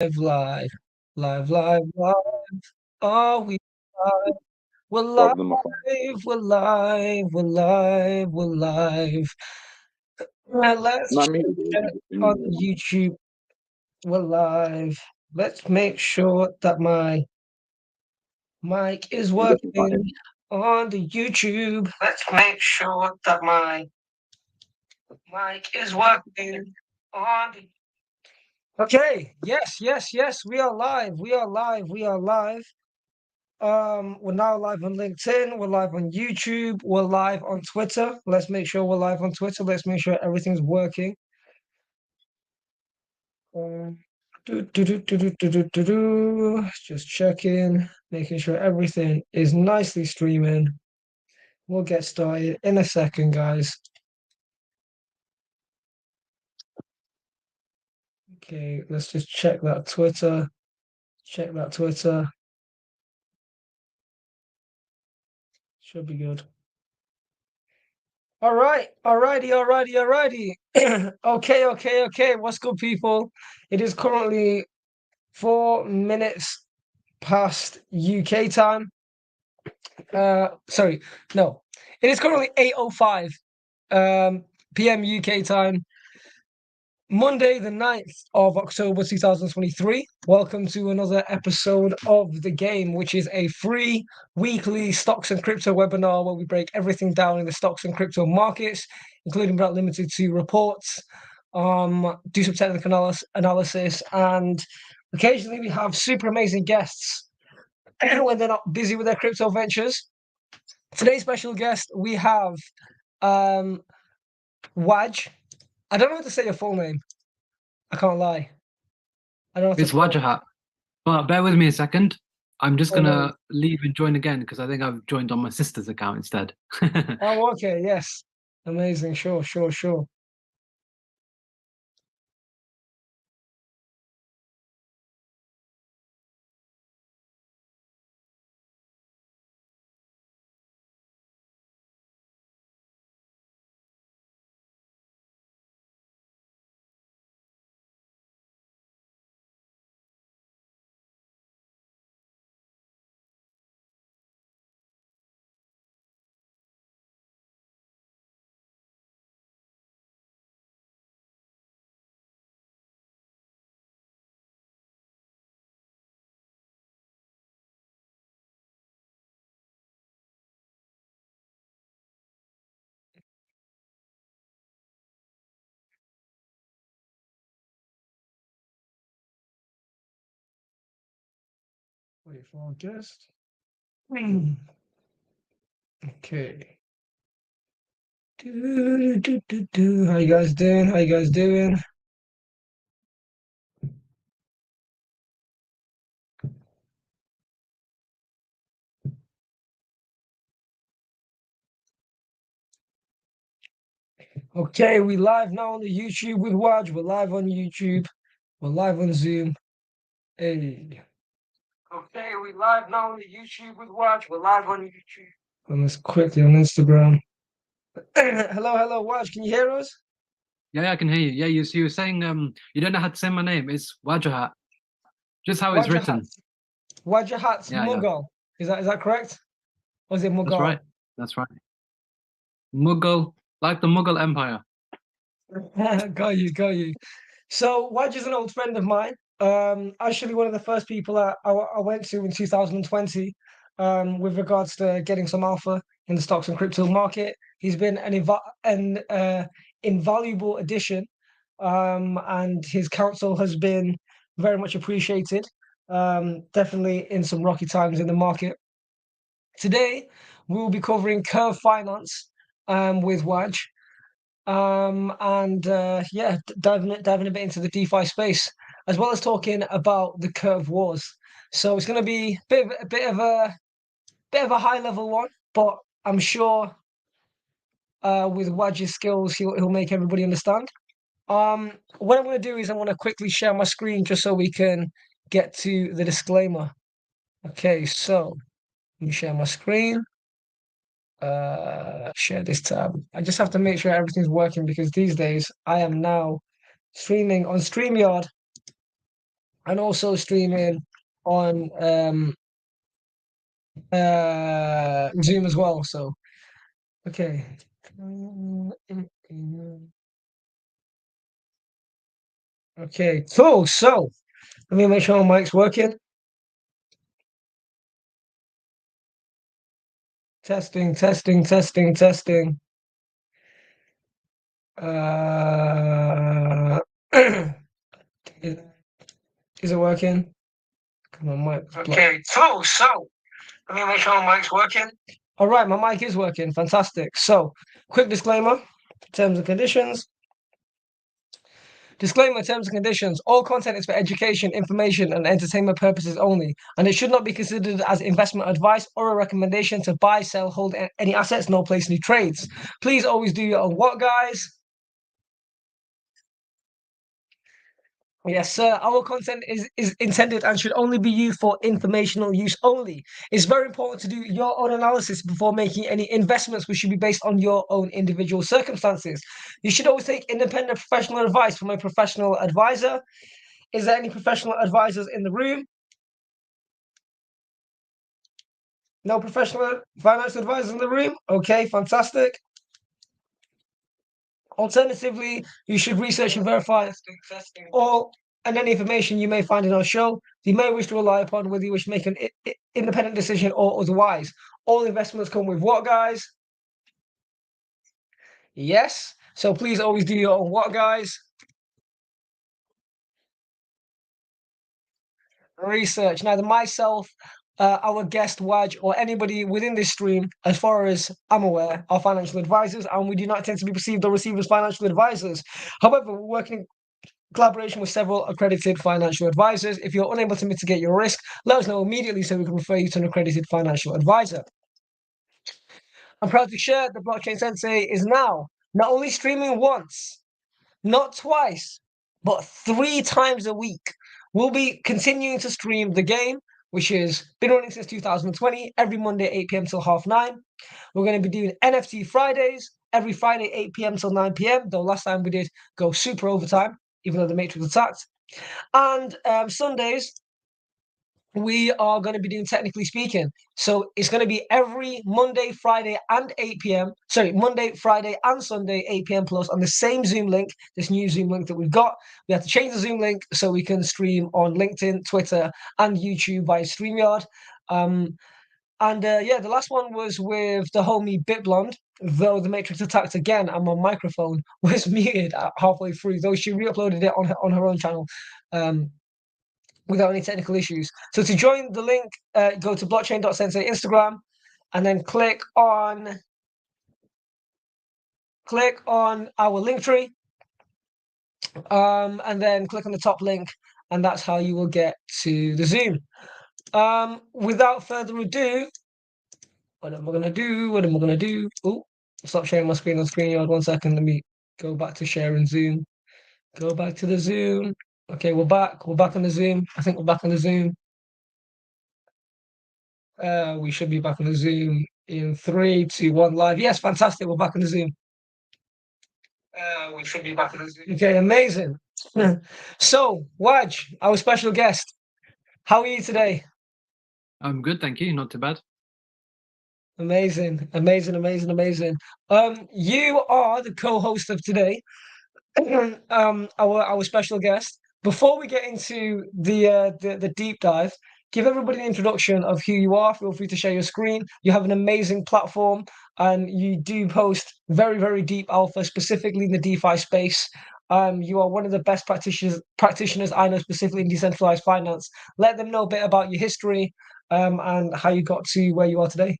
live, live, live, live. Are we live? We're live, Fadlan, my friend. we're live, we're live, we're live. Let's Not me. check on YouTube. We're live. Let's make sure that my mic is You definitely fine. working on the YouTube. Let's make sure that my mic is working on the Okay, yes, we are live. We are live. We are live. We're now live on LinkedIn, we're live on YouTube, we're live on Twitter. Let's make sure we're live on Twitter. Let's make sure everything's working. Just checking, making sure everything is nicely streaming. We'll get started in a second, guys. Okay, let's just check that Twitter. Check that Twitter. Should be good. All right, alrighty. Okay. What's good, people? It is currently 4 minutes past UK time. Sorry, no. It is currently 8:05 PM UK time. Monday, the 9th of October 2023. Welcome to another episode of The Game, which is a free weekly stocks and crypto webinar where we break everything down in the stocks and crypto markets, including but not limited to reports, do some technical analysis, and occasionally we have super amazing guests when they're not busy with their crypto ventures. Today's special guest, we have Waj. I don't know how to say your full name. I can't lie. I don't know. It's Wajahat. But bear with me a second. I'm just Oh, no. gonna leave and join again because I think I've joined on my sister's account instead. Oh, okay. Yes. Amazing. Sure. Wait for our guest. Okay. How you guys doing? Okay, we live now on the YouTube with Waj. We're live on YouTube. We're live on Zoom. Hey. Okay, we live now on the YouTube with Waj. We're live on YouTube. And let's quickly on Instagram. Hello, Waj. Can you hear us? Yeah, I can hear you. Yeah, you were saying you don't know how to say my name. It's Wajahat. Just how it's written. Wajahat's Mughal. Is that correct? Or is it Mughal? That's right. Mughal, like the Mughal Empire. Got you. So Waj is an old friend of mine. Actually one of the first people I went to in 2020 with regards to getting some alpha in the stocks and crypto market. He's been an invaluable addition, and his counsel has been very much appreciated. Definitely in some rocky times in the market. Today we will be covering Curve Finance with Waj. Diving a bit into the DeFi space, as well as talking about the curve wars. So it's going to be a bit of a high level one, but I'm sure with Waj's skills, he'll make everybody understand. What I'm going to do is I'm going to quickly share my screen just so we can get to the disclaimer. Okay, so let me share my screen. Share this tab. I just have to make sure everything's working because these days I am now streaming on StreamYard. and also streaming on Zoom as well. So, okay. Okay, cool. So, let me make sure my mic's working. Testing, testing, testing, testing. Is, is it working? Come on, mic. Okay, cool. So, let me make sure my mic's working. All right, my mic is working. Fantastic. So, quick disclaimer, terms and conditions. Disclaimer, terms and conditions. All content is for education, information, and entertainment purposes only, and it should not be considered as investment advice or a recommendation to buy, sell, hold any assets, nor place any trades. Please always do your own work, guys. Yes, sir. Our content is intended and should only be used for informational use only. It's very important to do your own analysis before making any investments, which should be based on your own individual circumstances. You should always take independent professional advice from a professional advisor. Is there any professional advisors in the room? No professional financial advisors in the room? Okay, fantastic. Alternatively, you should research and verify all and any information you may find in our show. You may wish to rely upon whether you wish to make an independent decision or otherwise. All investments come with what, guys? Yes. So please always do your own what, guys? Research. Neither myself, our guest Waj, or anybody within this stream, as far as I'm aware, are financial advisors, and we do not tend to be perceived or received as financial advisors. However, we're working in collaboration with several accredited financial advisors. If you're unable to mitigate your risk, let us know immediately so we can refer you to an accredited financial advisor. I'm proud to share that Blockchain Sensei is now not only streaming once, not twice, but 3 times a week. We'll be continuing to stream the game, which has been running since 2020, every Monday, 8 p.m. till 9:30. We're going to be doing NFT Fridays, every Friday, 8 p.m. till 9 p.m., though last time we did go super overtime, even though the Matrix attacked. And Sundays, we are going to be doing Technically Speaking. So it's going to be every Monday, Friday, and 8 p.m. Sorry, Monday, Friday, and Sunday, 8 p.m. plus on the same Zoom link, this new Zoom link that we've got. We have to change the Zoom link so we can stream on LinkedIn, Twitter, and YouTube via StreamYard. Yeah, the last one was with the homie BitBlonde, though the Matrix attacked again and my microphone was muted halfway through, though she re-uploaded it on her own channel. Without any technical issues. So to join the link, go to blockchain.sensei Instagram and then click on our link tree, and then click on the top link, and that's how you will get to the Zoom. Without further ado, what am I gonna do? Oh, stop sharing my screen on StreamYard. 1 second, let me go back to sharing Zoom. Go back to the Zoom. Okay, we're back. We're back on the Zoom. I think we're back on the Zoom. We should be back on the Zoom in 3, 2, 1, live. Yes, fantastic. We're back on the Zoom. We should be back on the Zoom. Okay, amazing. So, Waj, our special guest, how are you today? I'm good, thank you. Not too bad. Amazing, amazing, amazing, amazing. You are the co-host of today. Our special guest. Before we get into the deep dive, give everybody an introduction of who you are. Feel free to share your screen. You have an amazing platform, and you do post very, very deep alpha, specifically in the DeFi space. You are one of the best practitioners I know, specifically in decentralized finance. Let them know a bit about your history, and how you got to where you are today.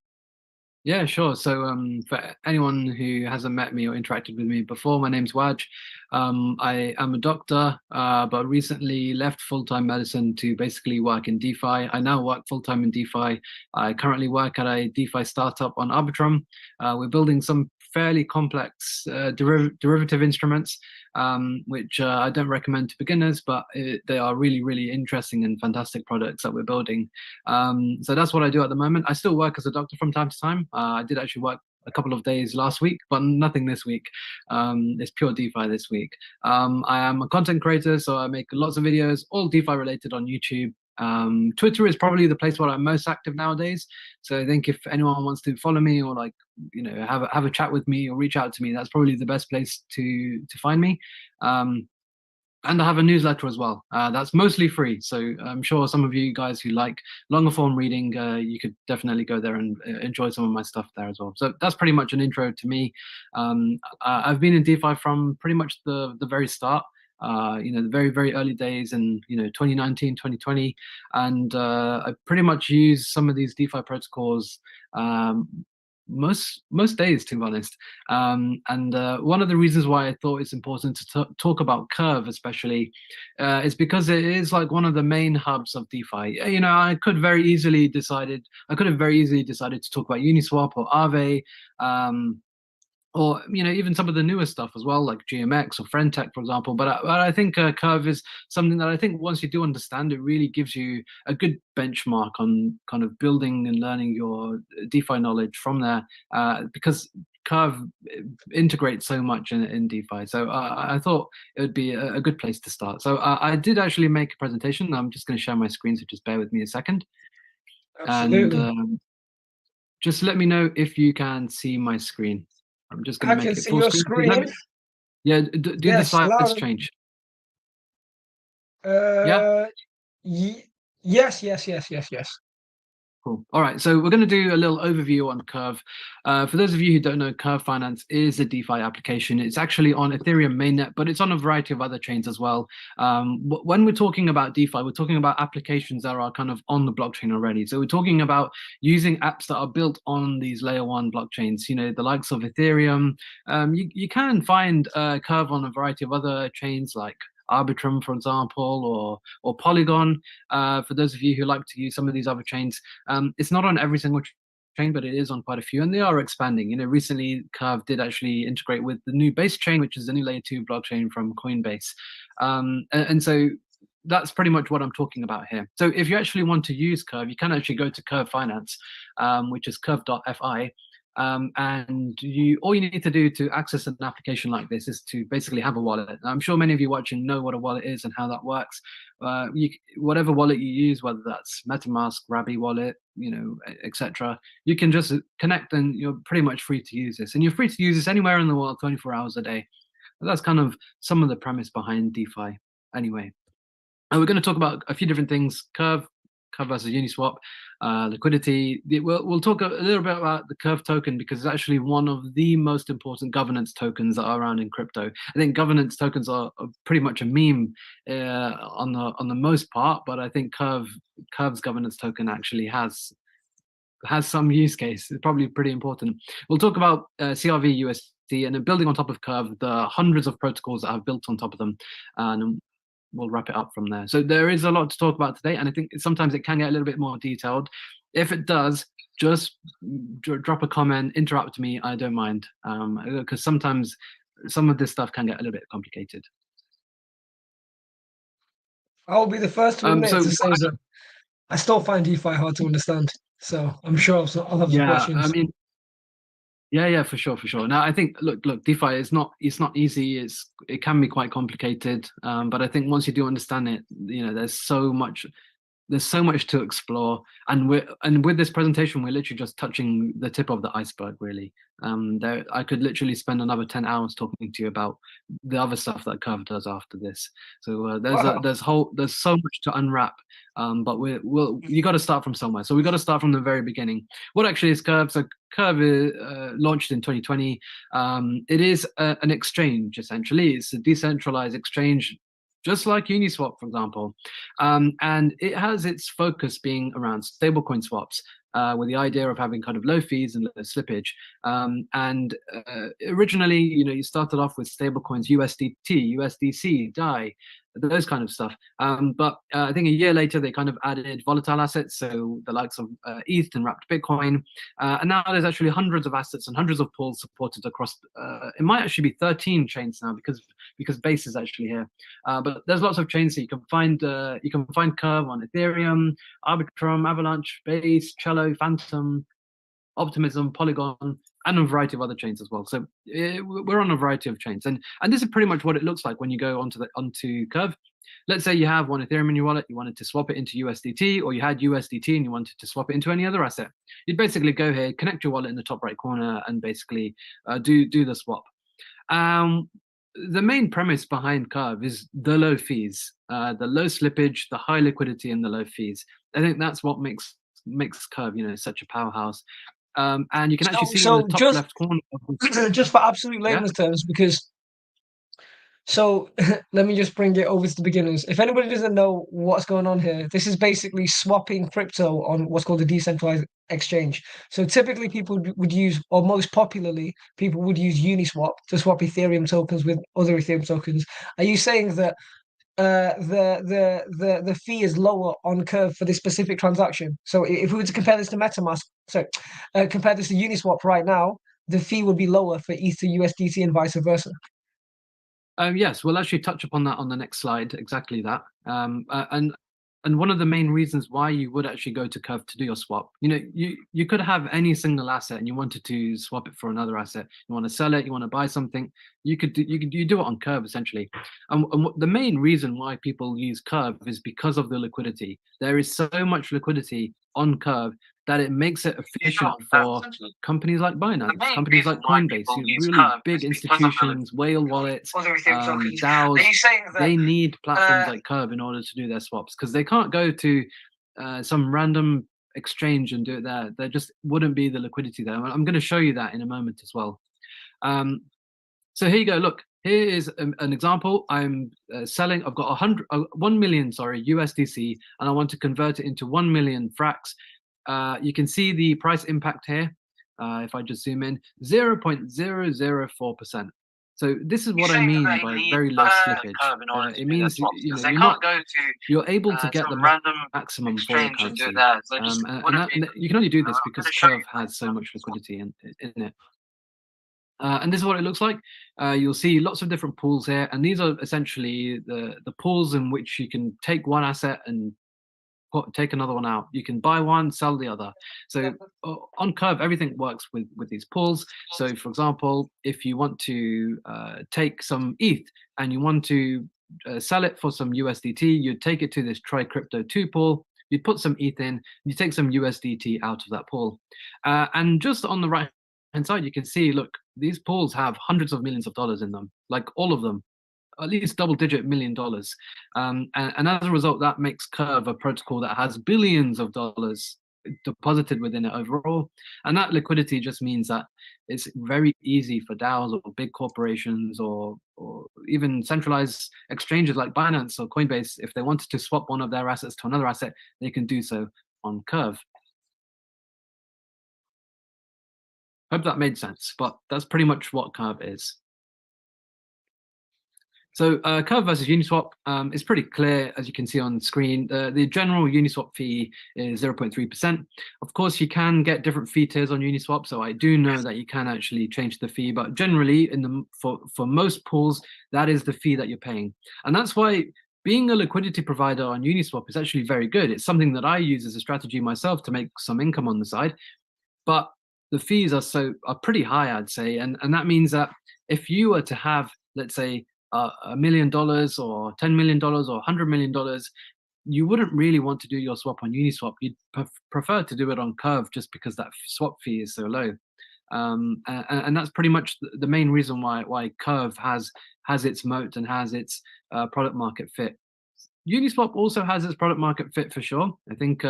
Yeah, sure. So for anyone who hasn't met me or interacted with me before, my name's Waj. I am a doctor, but recently left full-time medicine to basically work in DeFi. I now work full-time in DeFi. I currently work at a DeFi startup on Arbitrum. We're building some fairly complex derivative instruments, which I don't recommend to beginners, but they are really, really interesting and fantastic products that we're building. So that's what I do at the moment. I still work as a doctor from time to time. I did actually work a couple of days last week, but nothing this week. It's pure DeFi this week. I am a content creator, so I make lots of videos, all DeFi related on YouTube. Twitter is probably the place where I'm most active nowadays. So I think if anyone wants to follow me or like, have a chat with me or reach out to me, that's probably the best place to find me. And I have a newsletter as well. That's mostly free. So I'm sure some of you guys who like longer form reading, you could definitely go there and enjoy some of my stuff there as well. So that's pretty much an intro to me. I've been in DeFi from pretty much the very start. The very, very early days in, 2019, 2020. And I pretty much use some of these DeFi protocols most days, to be honest. And one of the reasons why I thought it's important to talk about Curve, especially, is because it is like one of the main hubs of DeFi. I could have very easily decided to talk about Uniswap or Aave. Or even some of the newer stuff as well, like GMX or Friendtech, for example. But I think Curve is something that I think once you do understand, it really gives you a good benchmark on kind of building and learning your DeFi knowledge from there, because Curve integrates so much in DeFi. So I thought it would be a good place to start. So I did actually make a presentation. I'm just going to share my screen, so just bear with me a second. Absolutely. And just let me know if you can see my screen. I'm just going I to make can it see full your screen. screen. Yeah, do the Yes, size loud. change. Yeah, Yes, yes, yes, yes, yes. cool. All right, so we're going to do a little overview on Curve. For those of you who don't know, Curve Finance is a DeFi application. It's actually on Ethereum mainnet, but it's on a variety of other chains as well. When we're talking about DeFi, we're talking about applications that are kind of on the blockchain already. So we're talking about using apps that are built on these layer one blockchains, the likes of Ethereum. You can find Curve on a variety of other chains like Arbitrum, for example, or Polygon. For those of you who like to use some of these other chains, it's not on every single chain, but it is on quite a few, and they are expanding. Recently Curve did actually integrate with the new base chain, which is the new layer 2 blockchain from Coinbase. And so that's pretty much what I'm talking about here. So if you actually want to use Curve, you can actually go to Curve Finance, which is curve.fi. And all you need to do to access an application like this is to basically have a wallet. I'm sure many of you watching know what a wallet is and how that works. Whatever wallet you use, whether that's MetaMask, Rabby wallet, etc., you can just connect and you're pretty much free to use this. And you're free to use this anywhere in the world, 24 hours a day. That's kind of some of the premise behind DeFi anyway. And we're going to talk about a few different things: Curve versus Uniswap, liquidity. We'll talk a little bit about the Curve token because it's actually one of the most important governance tokens that are around in crypto. I think governance tokens are pretty much a meme on the most part, but I think Curve's governance token actually has some use case. It's probably pretty important. We'll talk about CRV USD, and then building on top of Curve, the hundreds of protocols that have built on top of them, and we'll wrap it up from there. So there is a lot to talk about today, and I think sometimes it can get a little bit more detailed. If it does, just drop a comment, interrupt me. I don't mind, because sometimes some of this stuff can get a little bit complicated. I'll be the first to admit So to say that I still find DeFi hard to understand. So I'm sure I'll have some questions. I mean, yeah, for sure. Now, I think look, DeFi is it's not easy. It can be quite complicated, but I think once you do understand it, there's so much to explore, and with this presentation, we're literally just touching the tip of the iceberg, really. I could literally spend another 10 hours talking to you about the other stuff that Curve does after this. So there's so much to unwrap, but you got to start from somewhere. So we got to start from the very beginning. What actually is Curve? So Curve is launched in 2020. It is an exchange, essentially. It's a decentralized exchange, just like Uniswap, for example. And it has its focus being around stablecoin swaps, with the idea of having kind of low fees and low slippage. And originally, you started off with stablecoins, USDT, USDC, DAI, those kind of stuff. But I think a year later, they kind of added volatile assets, so the likes of ETH and wrapped Bitcoin. And now there's actually hundreds of assets and hundreds of pools supported across, it might actually be 13 chains now because Base is actually here. But there's lots of chains that you can find Curve on Ethereum, Arbitrum, Avalanche, Base, Cello, Phantom, Optimism, Polygon, and a variety of other chains as well. So we're on a variety of chains, and this is pretty much what it looks like when you go onto Curve. Let's say you have one Ethereum in your wallet, you wanted to swap it into USDT, or you had USDT and you wanted to swap it into any other asset. You'd basically go here, connect your wallet in the top right corner, and basically do the swap. The main premise behind Curve is the low fees, the low slippage, the high liquidity, and the low fees. I think that's what makes Curve, such a powerhouse. And you can actually see in the top left corner. Just for absolute layman's Yeah. terms, because so let me just bring it over to the beginners. If anybody doesn't know what's going on here, this is basically swapping crypto on what's called a decentralized exchange. So typically people would use, or most popularly, people would use Uniswap to swap Ethereum tokens with other Ethereum tokens. Are you saying that the fee is lower on Curve for this specific transaction? So if we were to compare this to MetaMask, compare this to Uniswap right now, the fee would be lower for ETH to USDT and vice versa. Yes, we'll actually touch upon that on the next slide, exactly that. And one of the main reasons why you would actually go to Curve to do your swap, you could have any single asset and you wanted to swap it for another asset. You want to sell it, you want to buy something, you do it on Curve essentially. And the main reason why people use Curve is because of the liquidity. There is so much liquidity on Curve that it makes it efficient for companies like Binance, companies like Coinbase, really big institutions, whale wallets, DAOs. They need platforms like Curve in order to do their swaps, because they can't go to some random exchange and do it there. There just wouldn't be the liquidity there. I'm going to show you that in a moment as well. So here you go. Look, here is an example. I'm selling. I've got 1 million, USDC, and I want to convert it into 1 million fracks. You can see the price impact here. If I just zoom in, 0.004%. So this is what I mean by very low slippage. It means you're able to get the maximum for your currency. And you can only do this because Curve has so much liquidity in it. And this is what it looks like. You'll see lots of different pools here, and these are essentially the pools in which you can take one asset and take another one out. You can buy one, sell the other. So on Curve, everything works with these pools. So for example, if you want to take some ETH and you want to sell it for some USDT, you'd take it to this Try Crypto 2 pool. You'd put some ETH in, you take some USDT out of that pool. And just on the right hand side, you can see, look, these pools have hundreds of millions of dollars in them, like all of them, at least double-digit $1 million. And as a result, that makes Curve a protocol that has billions of dollars deposited within it overall. And that liquidity just means that it's very easy for DAOs or big corporations or even centralized exchanges like Binance or Coinbase, if they wanted to swap one of their assets to another asset, they can do so on Curve. Hope that made sense, but that's pretty much what Curve is. So Curve versus Uniswap is pretty clear, as you can see on screen. The general Uniswap fee is 0.3%. Of course, you can get different fee tiers on Uniswap, so I do know that you can actually change the fee, but generally, for most pools, that is the fee that you're paying. And that's why being a liquidity provider on Uniswap is actually very good. It's something that I use as a strategy myself to make some income on the side, but the fees are pretty high, I'd say, and that means that if you were to have, let's say, $1 million or $10 million or $100 million, you wouldn't really want to do your swap on Uniswap. You'd prefer to do it on Curve just because that swap fee is so low. And that's pretty much the main reason why Curve has its moat and has its product market fit. Uniswap also has its product market fit for sure. I think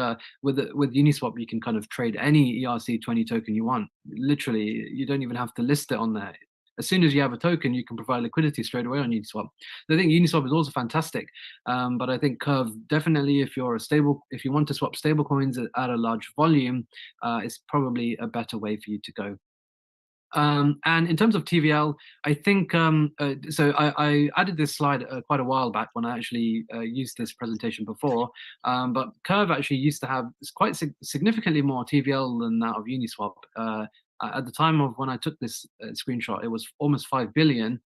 with Uniswap, you can kind of trade any ERC20 token you want. Literally, you don't even have to list it on there. As soon as you have a token, you can provide liquidity straight away on Uniswap. I think Uniswap is also fantastic, but I think Curve definitely, if you want to swap stable coins at a large volume, is probably a better way for you to go. And in terms of TVL, I think so. I added this slide quite a while back when I actually used this presentation before. But Curve actually used to have quite significantly more TVL than that of Uniswap. At the time of when I took this screenshot, it was almost 5 billion.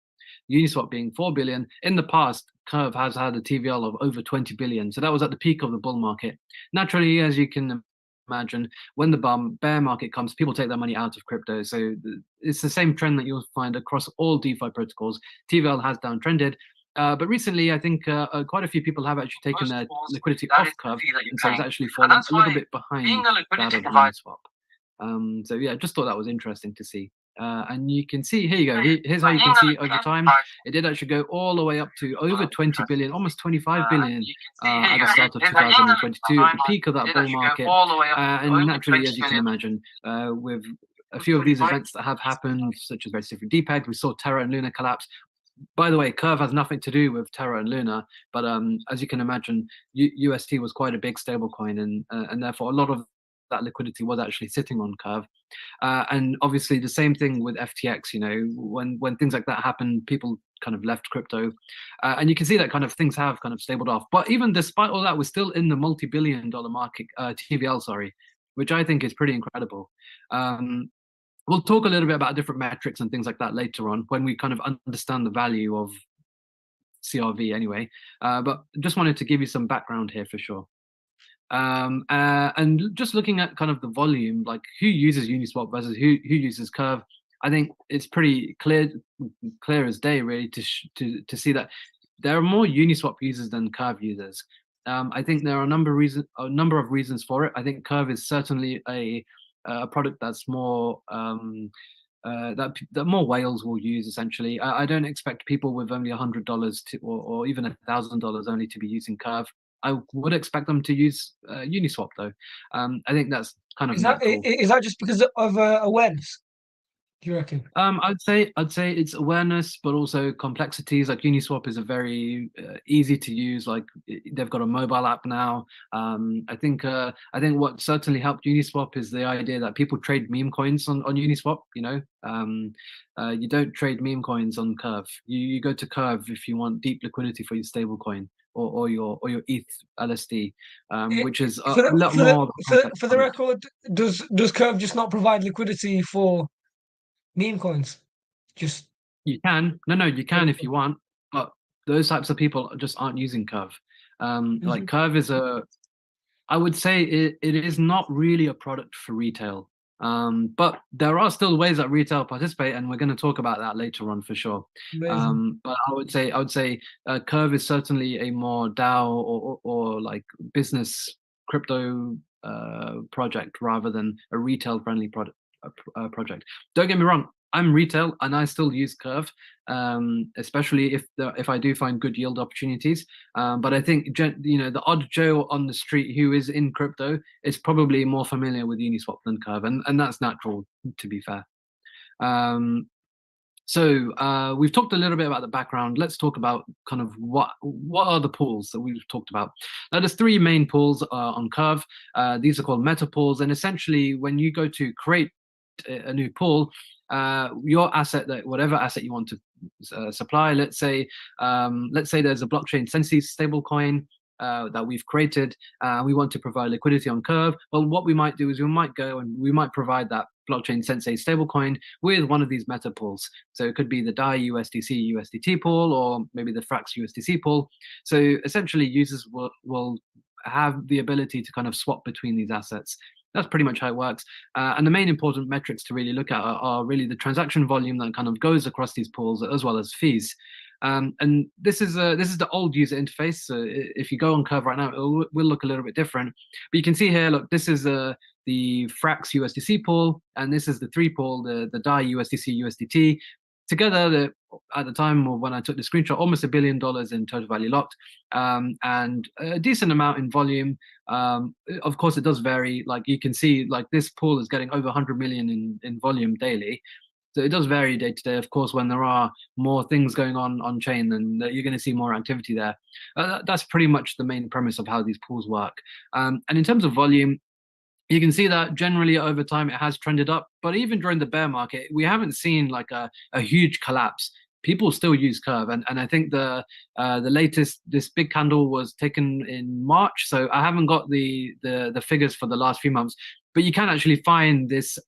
Uniswap being 4 billion. In the past, Curve has had a TVL of over 20 billion. So that was at the peak of the bull market. Naturally, as you can imagine, when the bear market comes, people take their money out of crypto. So it's the same trend that you'll find across all DeFi protocols. TVL has downtrended. But recently, I think quite a few people have actually taken their liquidity off Curve, and so it's actually fallen a little bit behind that of Uniswap. So yeah, just thought that was interesting to see. And you can see, here you go. Here's how you can see over time. It did actually go all the way up to over 20 billion, almost 25 billion at the start of 2022, at the peak of that bull market. And naturally, as you can imagine, with a few of these events that have happened, such as very different DPEG, we saw Terra and Luna collapse. By the way, Curve has nothing to do with Terra and Luna, but as you can imagine, UST was quite a big stablecoin, and therefore a lot of that liquidity was actually sitting on Curve. And obviously the same thing with FTX. You know, when things like that happen, people kind of left crypto, and you can see that kind of things have kind of stabled off. But even despite all that, we're still in the multi-billion-dollar market, TVL, sorry, which I think is pretty incredible. We'll talk a little bit about different metrics and things like that later on when we kind of understand the value of CRV anyway. But just wanted to give you some background here for sure. And just looking at kind of the volume, like who uses Uniswap versus who uses Curve, I think it's pretty clear as day really to see that there are more Uniswap users than Curve users. I think there are a number of reasons for it. I think Curve is certainly a product that's more that more whales will use essentially. I don't expect people with only $100 or even $1,000 only to be using Curve. I would expect them to use Uniswap though. I think that's kind of natural. Is that just because of awareness? Do you reckon? I'd say it's awareness, but also complexities. Like Uniswap is a very easy to use. Like they've got a mobile app now. I think what certainly helped Uniswap is the idea that people trade meme coins on Uniswap. You know, you don't trade meme coins on Curve. You go to Curve if you want deep liquidity for your stablecoin or your ETH LSD, which is a lot more. For the record, does Curve just not provide liquidity for meme coins? Just you can you can if you want, but those types of people just aren't using Curve. Like Curve is I would say it is not really a product for retail, but there are still ways that retail participate, and we're going to talk about that later on for sure. But I would say Curve is certainly a more DAO or like business crypto project rather than a retail friendly product. Project. Don't get me wrong, I'm retail and I still use Curve, especially if I do find good yield opportunities. But I think the odd Joe on the street who is in crypto is probably more familiar with Uniswap than Curve, and that's natural, to be fair. So we've talked a little bit about the background. Let's talk about kind of what are the pools that we've talked about. Now, there's three main pools on Curve. These are called meta pools, and essentially when you go to create a new pool, your asset, that whatever asset you want to supply, let's say there's a blockchain Sensei stablecoin that we've created. We want to provide liquidity on Curve. Well, what we might do is we might go and we might provide that blockchain Sensei stablecoin with one of these meta pools. So it could be the DAI USDC USDT pool, or maybe the Frax USDC pool. So essentially users will have the ability to kind of swap between these assets. That's pretty much how it works. And the main important metrics to really look at are really the transaction volume that kind of goes across these pools, as well as fees. And this is the old user interface. So if you go on Curve right now, it will look a little bit different. But you can see here, look, this is the Frax USDC pool, and this is the three pool, the DAI USDC USDT. Together, at the time when I took the screenshot, almost $1 billion in total value locked, and a decent amount in volume. Of course, it does vary. Like you can see, like this pool is getting over 100 million in volume daily. So it does vary day to day. Of course, when there are more things going on chain, then you're going to see more activity there. That's pretty much the main premise of how these pools work. And in terms of volume, you can see that generally over time it has trended up, but even during the bear market, we haven't seen like a huge collapse. People still use Curve, and I think the latest, this big candle was taken in March, so I haven't got the figures for the last few months, but you can actually find this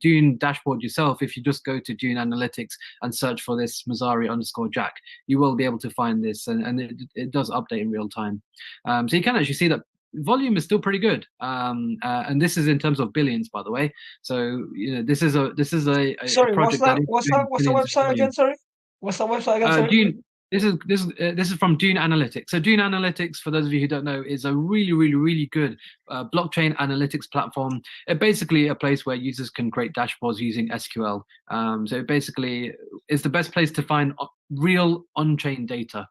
Dune dashboard yourself if you just go to Dune Analytics and search for this Mazzari_Jack. You will be able to find this, and it does update in real time. So you can actually see that volume is still pretty good. And this is in terms of billions, by the way. So this is a Sorry, what's project that? that is What's that? doing What's the billions in website again? volume. Sorry, what's that website again? Sorry. Dune. This is from Dune Analytics. So Dune Analytics, for those of you who don't know, is a really good blockchain analytics platform. It basically a place where users can create dashboards using SQL. So it basically is the best place to find real on-chain data.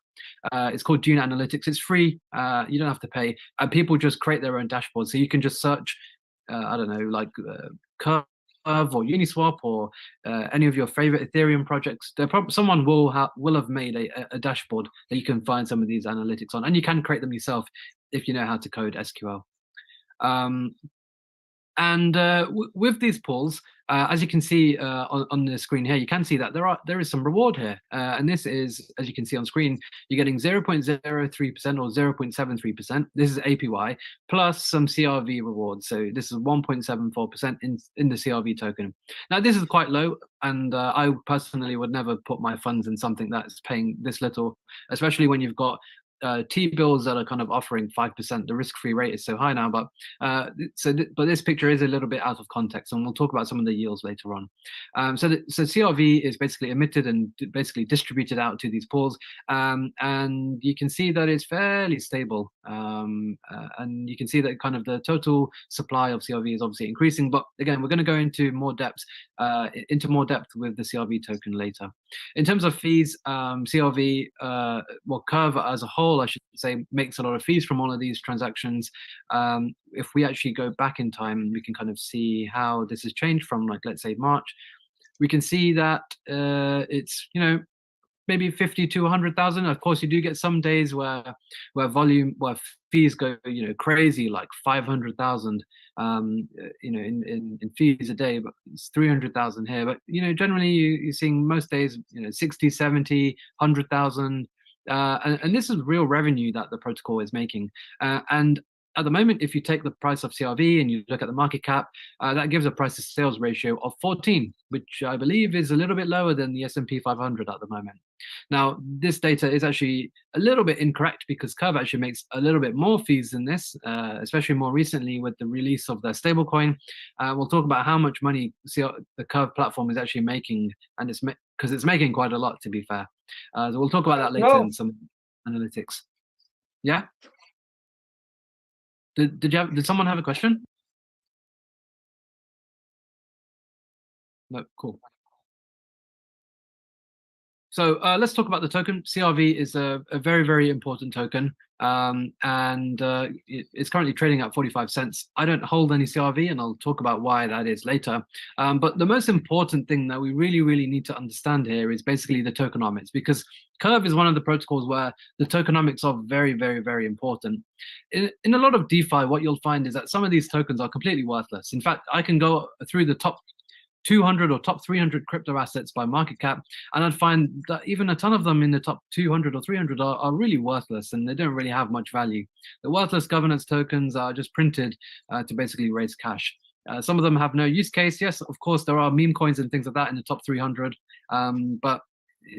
It's called Dune Analytics. It's free. You don't have to pay, and people just create their own dashboards. So you can just search, I don't know, like Curve or Uniswap or any of your favorite Ethereum projects. Someone will have made a dashboard that you can find some of these analytics on, and you can create them yourself if you know how to code SQL. And with these pools, as you can see on the screen here, you can see that there is some reward here. And this is, as you can see on screen, you're getting 0.03% or 0.73%. This is APY plus some CRV rewards. So this is 1.74% in the CRV token. Now, this is quite low. And I personally would never put my funds in something that's paying this little, especially when you've got T-bills that are kind of offering 5%. The risk-free rate is so high now, but but this picture is a little bit out of context, and we'll talk about some of the yields later on. So CRV is basically emitted and basically distributed out to these pools, and you can see that it's fairly stable, and you can see that kind of the total supply of CRV is obviously increasing. But again, we're going to go into more depth with the CRV token later. In terms of fees, CRV, Curve as a whole, I should say, makes a lot of fees from all of these transactions. If we actually go back in time, we can kind of see how this has changed from, like, let's say March. We can see that it's maybe 50 to 100,000. Of course, you do get some days where fees go crazy, like 500,000 in fees a day, but it's 300,000 here. But generally you're seeing most days 60, 70, 100,000, and this is real revenue that the protocol is making. And at the moment, if you take the price of CRV and you look at the market cap, that gives a price to sales ratio of 14, which I believe is a little bit lower than the S&P 500 at the moment. Now, this data is actually a little bit incorrect because Curve actually makes a little bit more fees than this, especially more recently with the release of their stablecoin. We'll talk about how much money the Curve platform is actually making, and because it's making quite a lot, to be fair. So we'll talk about that later in some analytics. Yeah. Did someone have a question? No, cool. So let's talk about the token. CRV is a very important token, and it's currently trading at 45 cents. I don't hold any CRV, and I'll talk about why that is later. But the most important thing that we really need to understand here is basically the tokenomics, because Curve is one of the protocols where the tokenomics are very important. In a lot of DeFi, what you'll find is that some of these tokens are completely worthless. In fact, I can go through the top 200 or top 300 crypto assets by market cap, and I'd find that even a ton of them in the top 200 or 300 are really worthless, and they don't really have much value. The worthless governance tokens are just printed to basically raise cash. Some of them have no use case. Yes, of course, there are meme coins and things like that in the top 300, but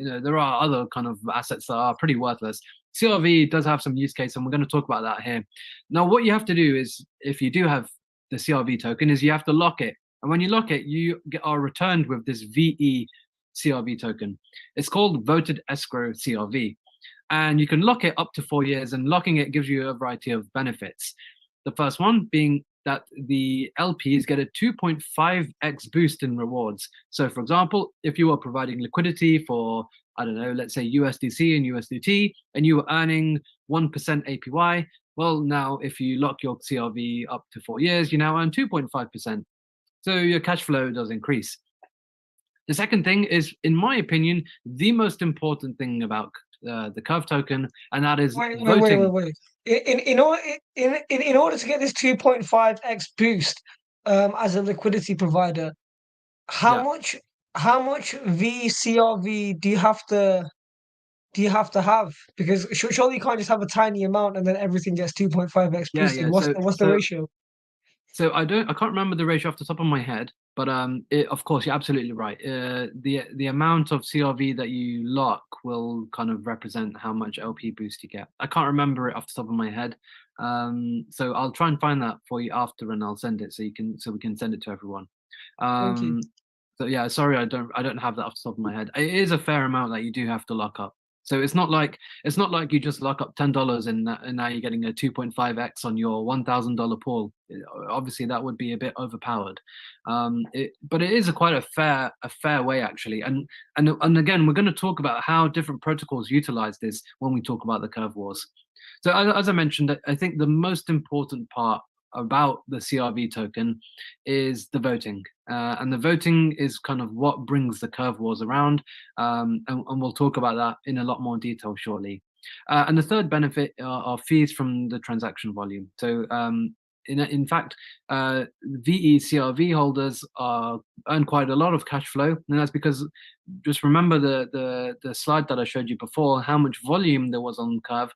there are other kind of assets that are pretty worthless. CRV does have some use case, and we're going to talk about that here. Now, what you have to do is, if you do have the CRV token, is you have to lock it. And when you lock it, you are returned with this VE CRV token. It's called Voted Escrow CRV. And you can lock it up to 4 years, and locking it gives you a variety of benefits. The first one being that the LPs get a 2.5x boost in rewards. So, for example, if you are providing liquidity for, I don't know, let's say USDC and USDT, and you were earning 1% APY, well, now if you lock your CRV up to 4 years, you now earn 2.5%. So your cash flow does increase. The second thing is, in my opinion, the most important thing about the Curve token, and that is voting. Wait. In order to get this 2.5x boost as a liquidity provider, how much VCRV do you have to have? Because surely you can't just have a tiny amount and then everything gets 2.5x boosted. What's the ratio? So I can't remember the ratio off the top of my head, but of course you're absolutely right. The amount of CRV that you lock will kind of represent how much LP boost you get. I can't remember it off the top of my head, so I'll try and find that for you after, and I'll send it so we can send it to everyone. Thank you. So yeah, sorry, I don't have that off the top of my head. It is a fair amount that you do have to lock up. So it's not like you just lock up $10 and now you're getting a 2.5x on your $1,000 pool. Obviously, that would be a bit overpowered. But it is quite a fair way actually. And again, we're going to talk about how different protocols utilize this when we talk about the curve wars. So as I mentioned, I think the most important part about the CRV token is the voting. And the voting is kind of what brings the curve wars around. And we'll talk about that in a lot more detail shortly. And the third benefit are fees from the transaction volume. So in fact, VECRV holders earn quite a lot of cash flow, and that's because just remember the slide that I showed you before, how much volume there was on Curve,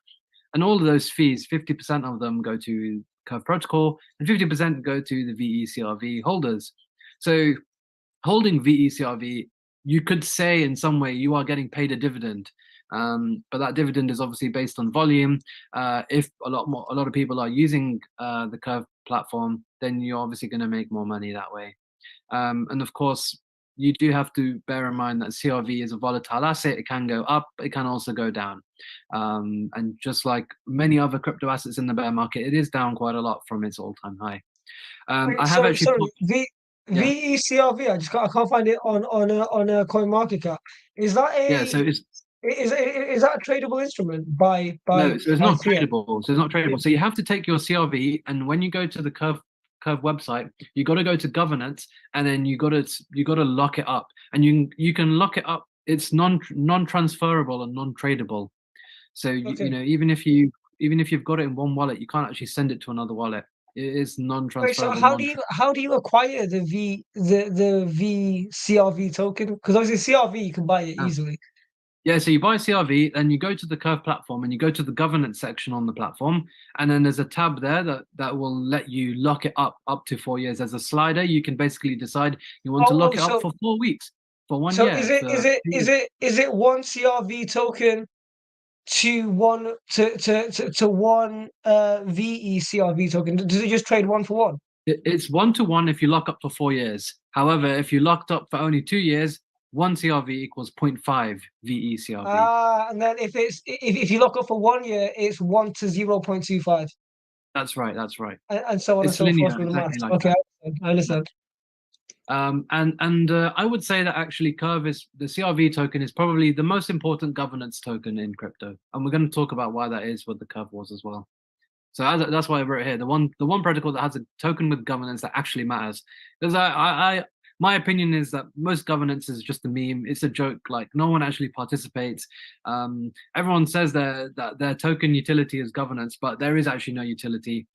and all of those fees, 50% of them go to Curve Protocol, and 50% go to the VECRV holders. So holding VECRV, you could say in some way you are getting paid a dividend, but that dividend is obviously based on volume. If a lot of people are using the Curve platform, then you're obviously going to make more money that way. And of course, you do have to bear in mind that CRV is a volatile asset. It can go up, it can also go down. And just like many other crypto assets in the bear market, it is down quite a lot from its all-time high. Wait, I have sorry, actually sorry. put, yeah, VECRV. I can't find it on a coin market cap. Is that yeah. So it's is that a tradable instrument no, so it's by not fiat? tradable. So it's not tradable. So you have to take your CRV, and when you go to the Curve website, you got to go to governance, and then you got to lock it up, and you can lock it up. It's non-transferable and non-tradable. So Okay. even if you've got it in one wallet, you can't actually send it to another wallet. It is Wait, so non-transferable, non. how do you acquire the VCRV token? Because obviously CRV you can buy it easily. Yeah, so you buy CRV, then you go to the Curve platform and you go to the governance section on the platform, and then there's a tab there that will let you lock it up to 4 years. As a slider, you can basically decide you want to Oh, lock it up for 4 weeks, for one so year, for 2 years. is it one CRV token to one VECRV token? Does it just trade one for one? It's 1-to-1 if you lock up for 4 years. However, if you locked up for only 2 years, one CRV equals zero point 0.5 VE CRV. And then if you lock up for 1 year, it's 1 to 0.25, That's right. That's right. and so on and It's so forth linear, with the exactly maths. like Okay, that. I understand. And I would say that actually Curve is the CRV token is probably the most important governance token in crypto, and we're going to talk about why that is with the Curve wars as well. So that's why I wrote here the one protocol that has a token with governance that actually matters. Because my opinion is that most governance is just a meme. It's a joke. Like no one actually participates. Everyone says that their token utility is governance, but there is actually no utility.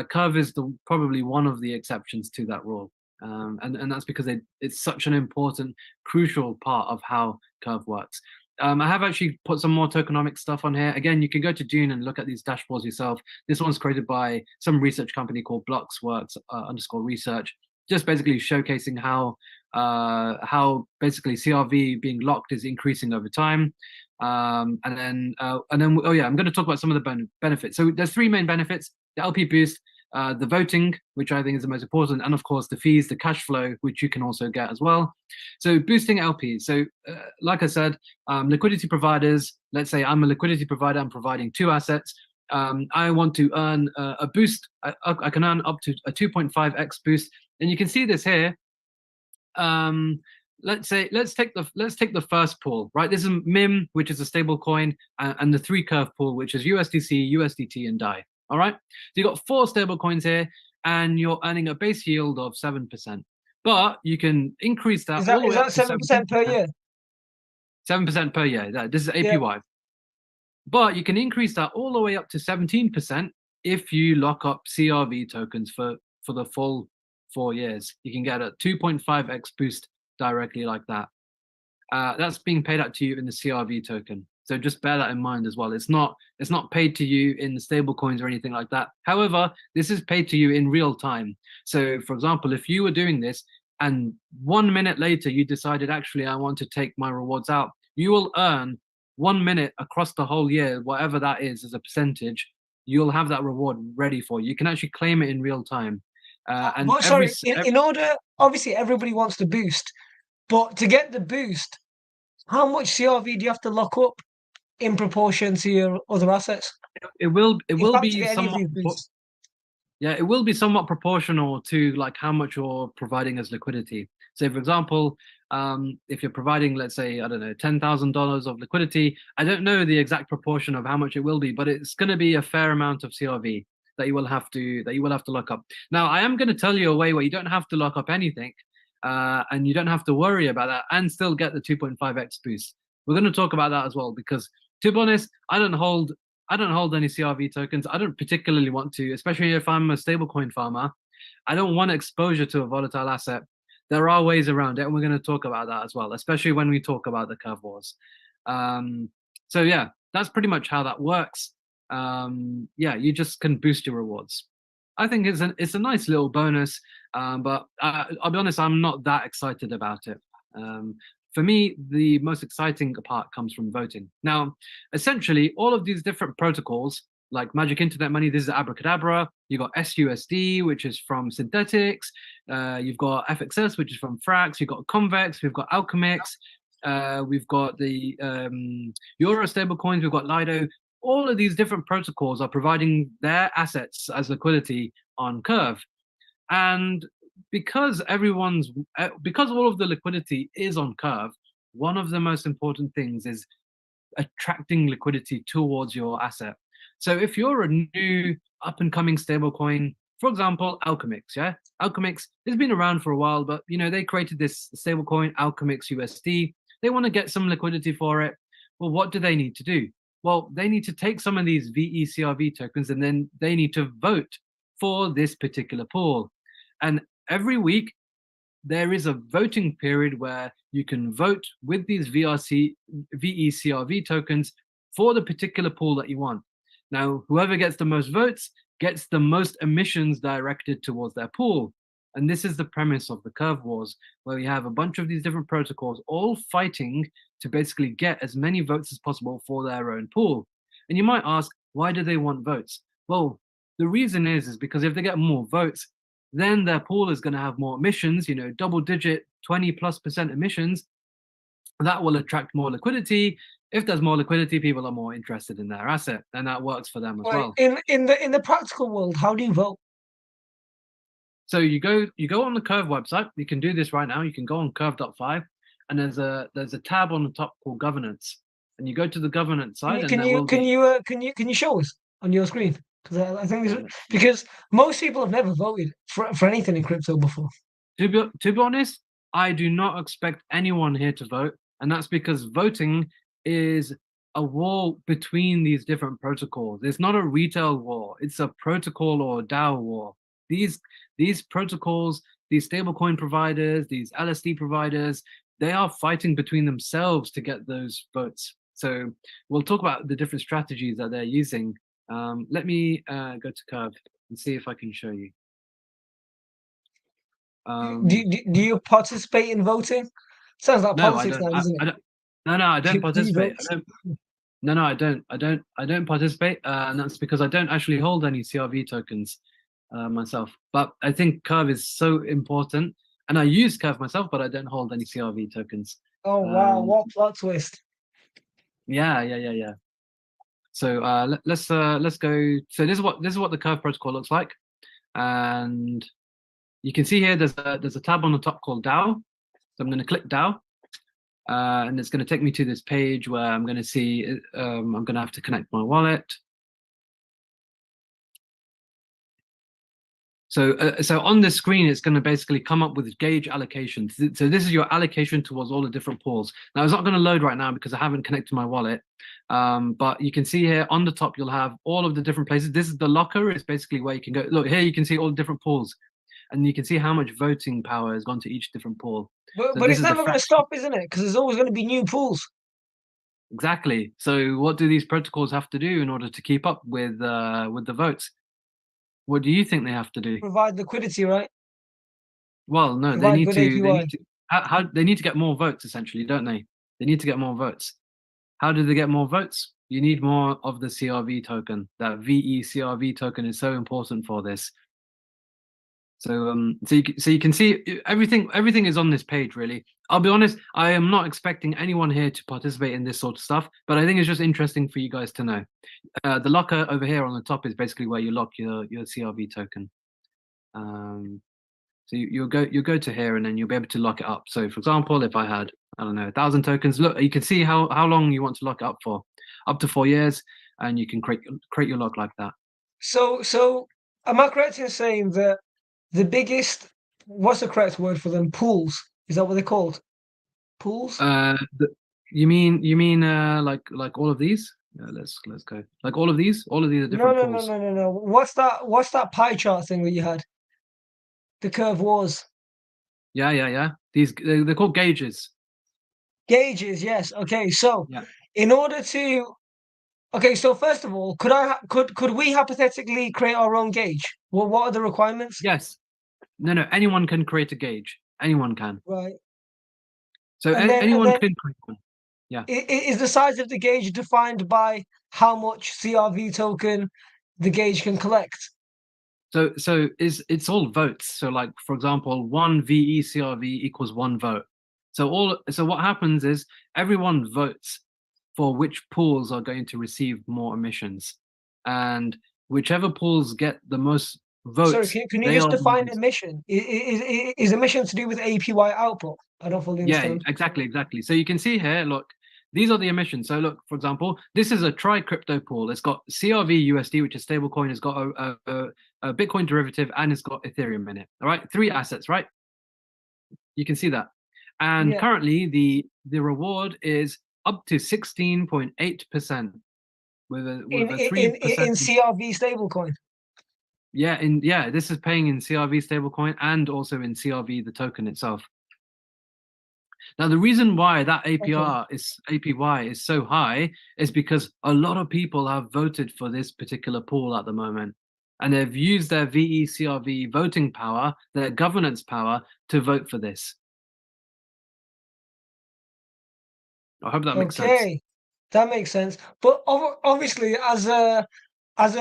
Curve is probably one of the exceptions to that rule. And that's because it's such an important, crucial part of how Curve works. I have actually put some more tokenomic stuff on here. Again, you can go to Dune and look at these dashboards yourself. This one's created by some research company called Blocksworks _ research, just basically showcasing how basically CRV being locked is increasing over time. And then oh yeah, I'm going to talk about some of the benefits. So there's three main benefits: the LP boost, the voting, which I think is the most important, and of course the fees, the cash flow, which you can also get as well. So boosting LPs. So like I said, liquidity providers, let's say I'm a liquidity provider, I'm providing two assets. I want to earn a boost. I can earn up to a 2.5x boost, and you can see this here. Let's take the first pool, right? This is MIM, which is a stable coin, and the three curve pool, which is USDC, USDT, and DAI. All right, so you got four stable coins here, and you're earning a base yield of 7%. But you can increase that all the Is way up that to 7% per 17%. year? 7% per year. This is Yeah. APY. But you can increase that all the way up to 17% if you lock up CRV tokens for the full 4 years. You can get a 2.5x boost directly like that. That's being paid out to you in the CRV token. So just bear that in mind as well. It's not paid to you in stable coins or anything like that. However, this is paid to you in real time. So for example, if you were doing this and 1 minute later you decided actually I want to take my rewards out, you will earn 1 minute across the whole year, whatever that is as a percentage. You'll have that reward ready for you. You can actually claim it in real time. And But sorry, in order, obviously everybody wants the boost, but to get the boost, how much CRV do you have to lock up in proportion to your other assets? it In will fact, to be get any of somewhat these boosts. yeah, it will be somewhat proportional to like how much you're providing as liquidity. So, for example, if you're providing, let's say, I don't know, $10,000 of liquidity, I don't know the exact proportion of how much it will be, but it's going to be a fair amount of CRV that you will have to lock up. Now, I am going to tell you a way where you don't have to lock up anything, and you don't have to worry about that, and still get the 2.5x boost. We're going to talk about that as well because, to be honest, I don't hold any CRV tokens. I don't particularly want to, especially if I'm a stablecoin farmer. I don't want exposure to a volatile asset. There are ways around it, and we're going to talk about that as well, especially when we talk about the curve wars. So yeah, that's pretty much how that works. Yeah, you just can boost your rewards. I think it's a nice little bonus, but I'll be honest, I'm not that excited about it. For me, the most exciting part comes from voting. Now, essentially, all of these different protocols, like Magic Internet Money, this is Abracadabra. You've got SUSD, which is from Synthetics. You've got FXS, which is from Frax. You've got Convex. We've got Alchemix. We've got the Euro stablecoins. We've got Lido. All of these different protocols are providing their assets as liquidity on Curve. And because because all of the liquidity is on Curve, one of the most important things is attracting liquidity towards your asset. So if you're a new up and coming stablecoin, for example, Alchemix, yeah, Alchemix has been around for a while, but they created this stablecoin, Alchemix USD. They want to get some liquidity for it. Well, what do they need to do? Well, they need to take some of these VECRV tokens and then they need to vote for this particular pool. And every week, there is a voting period where you can vote with these VECRV tokens for the particular pool that you want. Now, whoever gets the most votes gets the most emissions directed towards their pool. And this is the premise of the Curve Wars, where we have a bunch of these different protocols all fighting to basically get as many votes as possible for their own pool. And you might ask, why do they want votes? Well, the reason is because if they get more votes, then their pool is going to have more emissions, double digit 20+% emissions. That will attract more liquidity. If there's more liquidity, people are more interested in their asset, and that works for them as well. In the practical world, how do you vote? So you go on the Curve website. You can do this right now. You can go on curve.fi, and there's a tab on the top called governance, and you go to the governance side. Can you show us on your screen? Because I think because most people have never voted for anything in crypto before. To be honest, I do not expect anyone here to vote, and that's because voting is a war between these different protocols. It's not a retail war; it's a protocol or DAO war. These protocols, these stablecoin providers, these LSD providers, they are fighting between themselves to get those votes. So we'll talk about the different strategies that they're using. Let me go to Curve and see if I can show you. Do you participate in voting? Sounds like politics now, doesn't it? No, I don't participate. I don't participate, and that's because I don't actually hold any CRV tokens myself. But I think Curve is so important, and I use Curve myself, but I don't hold any CRV tokens. Oh wow, what plot twist! Yeah. So let's go. So this is what the Curve protocol looks like, and you can see here there's a tab on the top called DAO. So I'm going to click DAO, and it's going to take me to this page where I'm going to see I'm going to have to connect my wallet. So on the screen, it's going to basically come up with gauge allocation. So this is your allocation towards all the different pools. Now, it's not going to load right now because I haven't connected my wallet. But you can see here on the top, you'll have all of the different places. This is the locker. It's basically where you can go. Look, here you can see all the different pools. And you can see how much voting power has gone to each different pool. But it's never going to stop, isn't it? Because there's always going to be new pools. Exactly. So what do these protocols have to do in order to keep up with the votes? What do you think they have to do? Provide liquidity, right? Well, no, they Provide need good to they APY. need to how they need to get more votes essentially, don't they? They need to get more votes. How do they get more votes? You need more of the CRV token. That VE token is so important for this. So you can see everything is on this page really. I'll be honest, I am not expecting anyone here to participate in this sort of stuff, but I think it's just interesting for you guys to know. The locker over here on the top is basically where you lock your CRV token. So you'll go to here and then you'll be able to lock it up. So for example, if I had, I don't know, 1,000 tokens, look, you can see how long you want to lock it up for, up to 4 years, and you can create your lock like that. So am I correct in saying that the biggest, what's the correct word for them? Pools. Is that what they're called? Pools? The, you mean like all of these? Let's go. Like all of these are No, different no, no, pools. no, no, no. What's that pie chart thing that you had? The curve was Yeah. They're called gauges. gauges, yes. Okay, so Yeah. in order to okay, so first of all, could we hypothetically create our own gauge? Well, what are the requirements? Yes. No. Anyone can create a gauge. Anyone can. Right. So And anyone then can create one. Yeah. is the size of the gauge defined by how much CRV token the gauge can collect? So it's all votes. So like for example, one VECRV equals one vote. So what happens is everyone votes for which pools are going to receive more emissions, and whichever pools get the most Sorry, votes, can you they just are the define ones. emission? Is emission to do with APY output? I don't fully Yeah, understand. exactly. So you can see here, look, these are the emissions. So look, for example, this is a tri-crypto pool. It's got CRV USD, which is stablecoin. It's got a Bitcoin derivative, and it's got Ethereum in it. All right, three assets, right? You can see that. And Yeah, currently, the reward is up to 16.8% with a 3%. in CRV stablecoin. Yeah, this is paying in CRV stablecoin and also in CRV the token itself. Now, the reason why that Okay. APY is so high is because a lot of people have voted for this particular pool at the moment, and they've used their VECRV voting power, their governance power, to vote for this. I hope that makes sense. Okay, that makes sense. But obviously, as a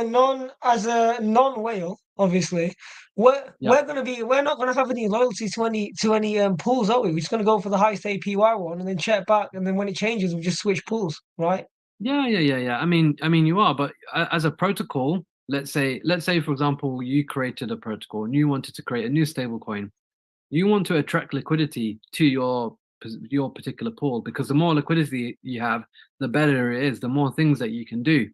non whale, obviously, Yeah. we're not gonna have any loyalty to any pools, are we? We're just gonna go for the highest APY one and then check back, and then when it changes, we just switch pools, right? Yeah. I mean, you are, but as a protocol, let's say, for example, you created a protocol and you wanted to create a new stablecoin. You want to attract liquidity to your particular pool because the more liquidity you have, the better it is, the more things that you can do.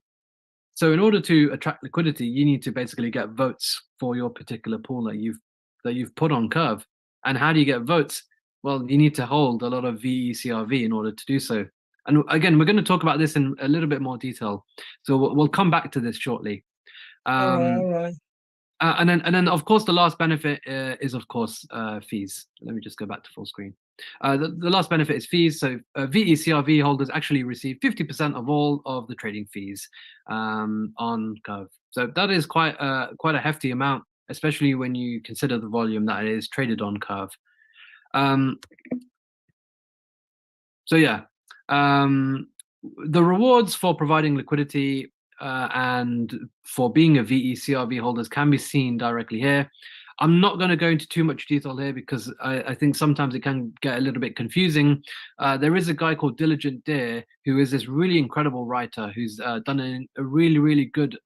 So in order to attract liquidity, you need to basically get votes for your particular pool that you've put on Curve. And how do you get votes? Well, you need to hold a lot of VECRV in order to do so. And again, we're going to talk about this in a little bit more detail. So we'll come back to this shortly. Um, All right. and then of course the last benefit is of course fees. Let me just go back to full screen. The last benefit is fees. So VECRV holders actually receive 50% of all of the trading fees on Curve. So that is quite a hefty amount, especially when you consider the volume that is traded on Curve. Um, so yeah, um, the rewards for providing liquidity and for being a VECRV holders can be seen directly here. I'm not going to go into too much detail here because I think sometimes it can get a little bit confusing. There is a guy called Diligent Deer who is this really incredible writer who's done a really good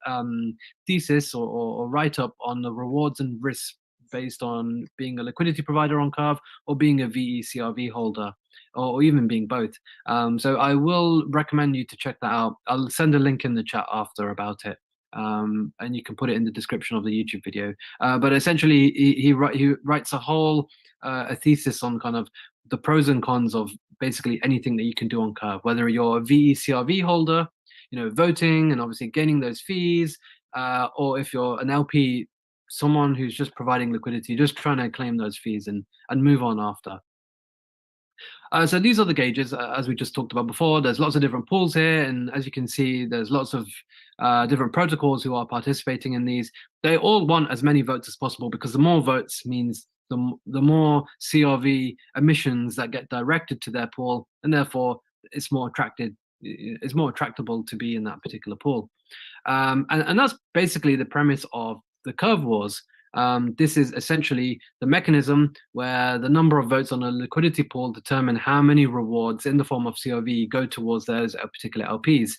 thesis or write-up on the rewards and risks based on being a liquidity provider on Curve or being a VECRV holder or even being both. So I will recommend you to check that out. I'll send a link in the chat after about it. And you can put it in the description of the YouTube video. But essentially, he writes a whole a thesis on kind of the pros and cons of basically anything that you can do on Curve, whether you're a VECRV holder, voting and obviously gaining those fees, or if you're an LP, someone who's just providing liquidity, just trying to claim those fees and move on after. So these are the gauges, as we just talked about before. There's lots of different pools here, and as you can see, there's lots of different protocols who are participating in these. They all want as many votes as possible because the more votes means the more CRV emissions that get directed to their pool, and therefore it's more attractable to be in that particular pool. And that's basically the premise of the curve wars. This is essentially the mechanism where the number of votes on a liquidity pool determine how many rewards in the form of CRV go towards those particular LPs.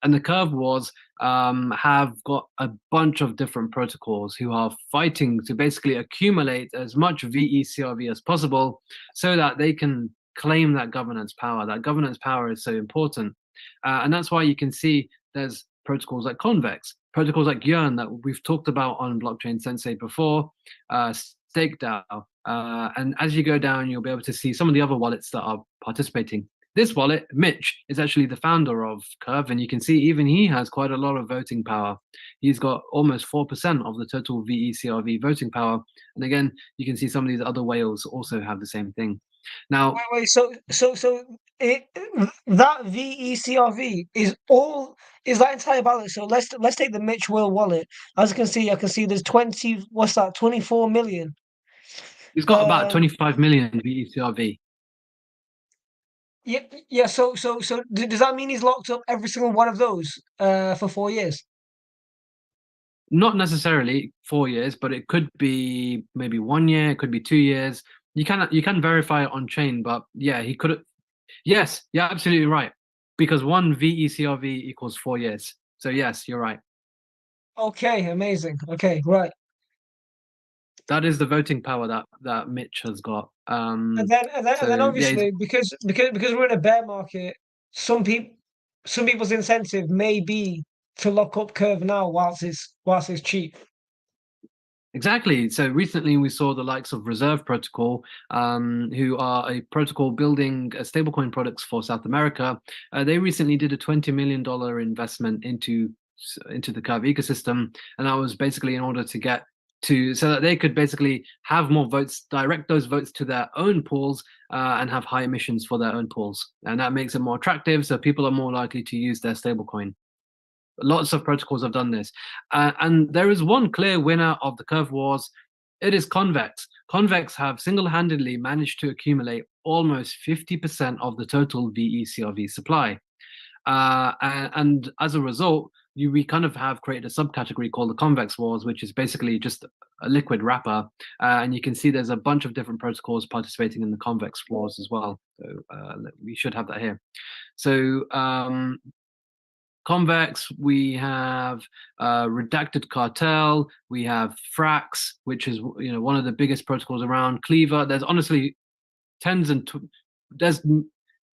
And the curve wars have got a bunch of different protocols who are fighting to basically accumulate as much VE-CRV as possible so that they can claim that governance power. That governance power is so important. And that's why you can see there's protocols like Convex, protocols like Yearn that we've talked about on Blockchain Sensei before, StakeDAO. And as you go down, you'll be able to see some of the other wallets that are participating. This wallet, Mitch, is actually the founder of Curve, and you can see even he has quite a lot of voting power. He's got almost 4% of the total VE-CRV voting power. And again, you can see some of these other whales also have the same thing. Now, wait. So that VECRV is that entire balance. So let's take the Mitch Will wallet. As you can see, I can see there's 20. What's that? 24 million. he's got about 25 million VE-CRV. Yeah, yeah. So does that mean he's locked up every single one of those for 4 years? Not necessarily 4 years, but it could be maybe 1 year, it could be 2 years. You can verify it on chain, but yeah, he could. Yes, you're absolutely right. Because one VE-CRV equals 4 years. So yes, you're right. Okay, amazing. Okay, right. That is the voting power that Mitch has got. And then So yeah, obviously because we're in a bear market, some people's incentive may be to lock up Curve now whilst it's cheap. exactly. So recently we saw the likes of Reserve Protocol, who are a protocol building stablecoin products for South America. They recently did a $20 million investment into the Curve ecosystem, and that was basically in order to get to so that they could basically have more votes, direct those votes to their own pools, and have high emissions for their own pools, and that makes it more attractive. So people are more likely to use their stablecoin. Lots of protocols have done this. And there is one clear winner of the curve wars. It is Convex. Convex have single-handedly managed to accumulate almost 50% of the total VE-CRV supply. And as a result, we kind of have created a subcategory called the Convex Wars, which is basically just a liquid wrapper. And you can see there's a bunch of different protocols participating in the Convex Wars as well. So we should have that here. So Convex, we have Redacted Cartel, we have Frax, which is one of the biggest protocols around. Cleaver. There's honestly there's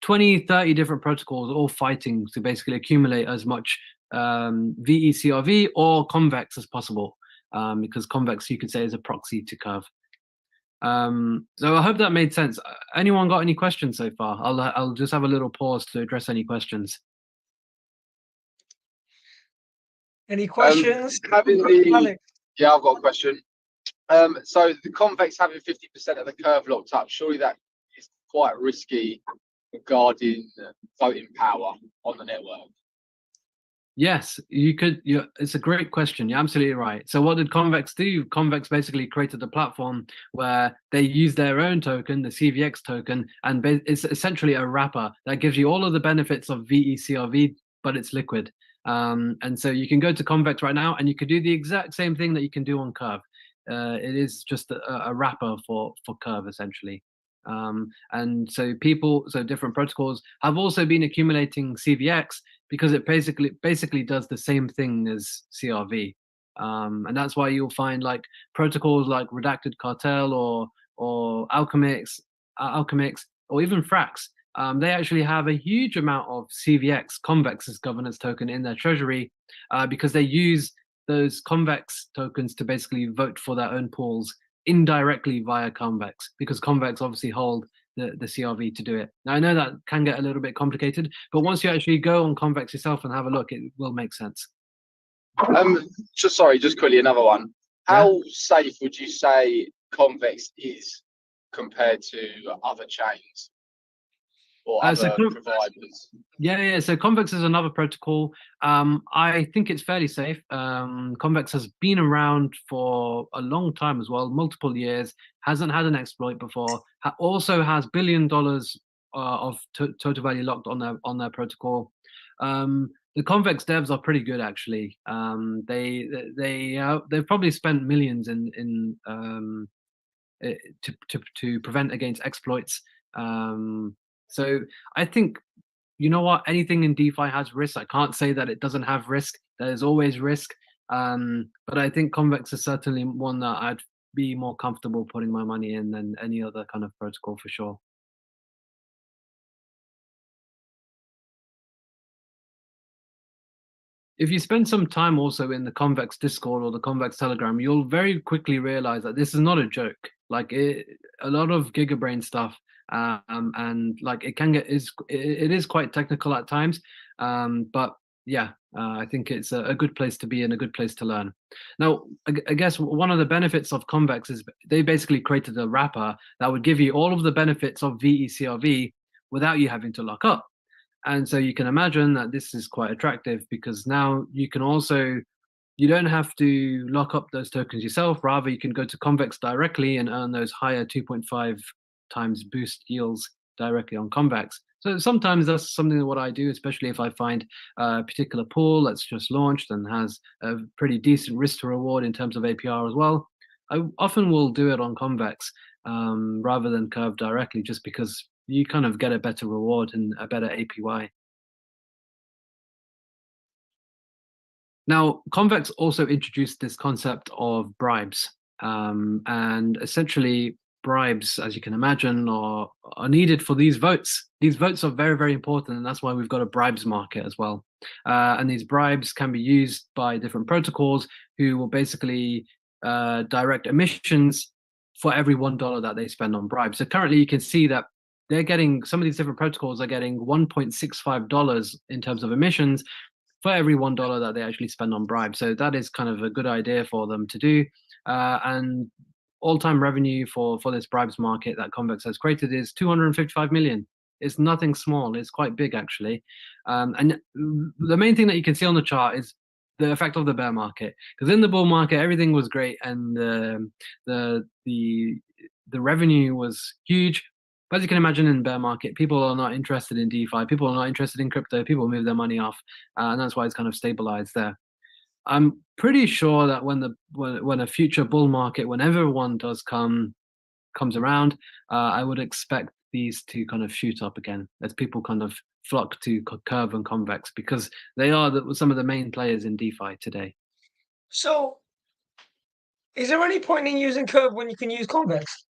20, 30 different protocols all fighting to basically accumulate as much VE-CRV or Convex as possible, because Convex, you could say, is a proxy to Curve. So I hope that made sense. Anyone got any questions so far? I'll just have a little pause to address any questions. Any questions? Alex? Yeah, I've got a question. So the Convex having 50% of the curve locked up, surely that is quite risky regarding voting power on the network. Yes, you could. It's a great question. You're absolutely right. So what did Convex do? Convex basically created a platform where they use their own token, the CVX token, and it's essentially a wrapper that gives you all of the benefits of VE-CRV, but it's liquid. And so you can go to Convex right now, and you could do the exact same thing that you can do on Curve. It is just a wrapper for Curve, essentially. And so different protocols have also been accumulating CVX because it basically does the same thing as CRV. And that's why you'll find like protocols like Redacted Cartel or Alchemix, or even Frax. They actually have a huge amount of CVX, Convex's governance token, in their treasury, because they use those Convex tokens to basically vote for their own pools indirectly via Convex, because Convex obviously hold the CRV to do it. Now, I know that can get a little bit complicated, but once you actually go on Convex yourself and have a look, it will make sense. Just quickly, another one. How safe would you say Convex is compared to other chains? or So other providers? Yeah. So Convex is another protocol. I think it's fairly safe. Convex has been around for a long time as well, multiple years. Hasn't had an exploit before. Also has $1 billion of total value locked on their protocol. The Convex devs are pretty good actually. They've probably spent millions to prevent against exploits. So I think, you know what, anything in DeFi has risk. I can't say that it doesn't have risk. There's always risk. But I think Convex is certainly one that I'd be more comfortable putting my money in than any other kind of protocol for sure. If you spend some time also in the Convex Discord or the Convex Telegram, you'll very quickly realize that this is not a joke. Like a lot of gigabrain stuff, and like it is quite technical at times. But yeah, I think it's a good place to be and a good place to learn. Now, I guess one of the benefits of Convex is they basically created a wrapper that would give you all of the benefits of VECRV without you having to lock up. And so you can imagine that this is quite attractive because now you don't have to lock up those tokens yourself. Rather, you can go to Convex directly and earn those higher 2.5 times boost yields directly on Convex. So sometimes that's something that what I do, especially if I find a particular pool that's just launched and has a pretty decent risk to reward in terms of APR as well. I often will do it on Convex rather than Curve directly, just because you kind of get a better reward and a better APY. Now, Convex also introduced this concept of bribes, and essentially bribes, as you can imagine, are needed for these votes. These votes are very, very important, and that's why we've got a bribes market as well. And these bribes can be used by different protocols who will basically direct emissions for every $1 that they spend on bribes. So currently you can see that they're getting, some of these different protocols are getting $1.65 in terms of emissions for every $1 that they actually spend on bribes. So that is kind of a good idea for them to do. And all-time revenue for this bribes market that Convex has created is 255 million. It's nothing small. It's quite big actually. And the main thing that you can see on the chart is the effect of the bear market. Because in the bull market, everything was great and the revenue was huge. But as you can imagine, in bear market, people are not interested in DeFi. People are not interested in crypto. People move their money off, and that's why it's kind of stabilized there. I'm pretty sure that when a future bull market, whenever one comes around, I would expect these to kind of shoot up again as people kind of flock to Curve and Convex because they are some of the main players in DeFi today. So, is there any point in using Curve when you can use Convex?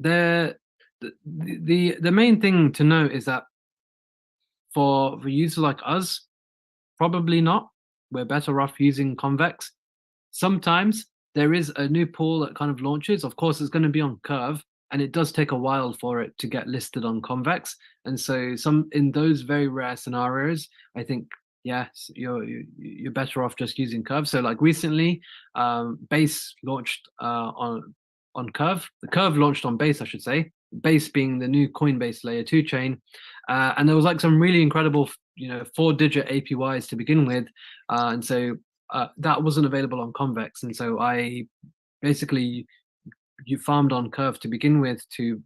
The main thing to note is that for users like us, probably not. We're better off using Convex. Sometimes there is a new pool that kind of launches. Of course, it's going to be on Curve, and it does take a while for it to get listed on Convex. And so, in those very rare scenarios, I think yes, you're better off just using Curve. So, like recently, Base launched on Curve. The Curve launched on Base, I should say. Base being the new Coinbase Layer 2 chain, and there was like some really incredible, 4-digit APYs to begin with, and so that wasn't available on Convex, and so I basically you farmed on Curve to begin with to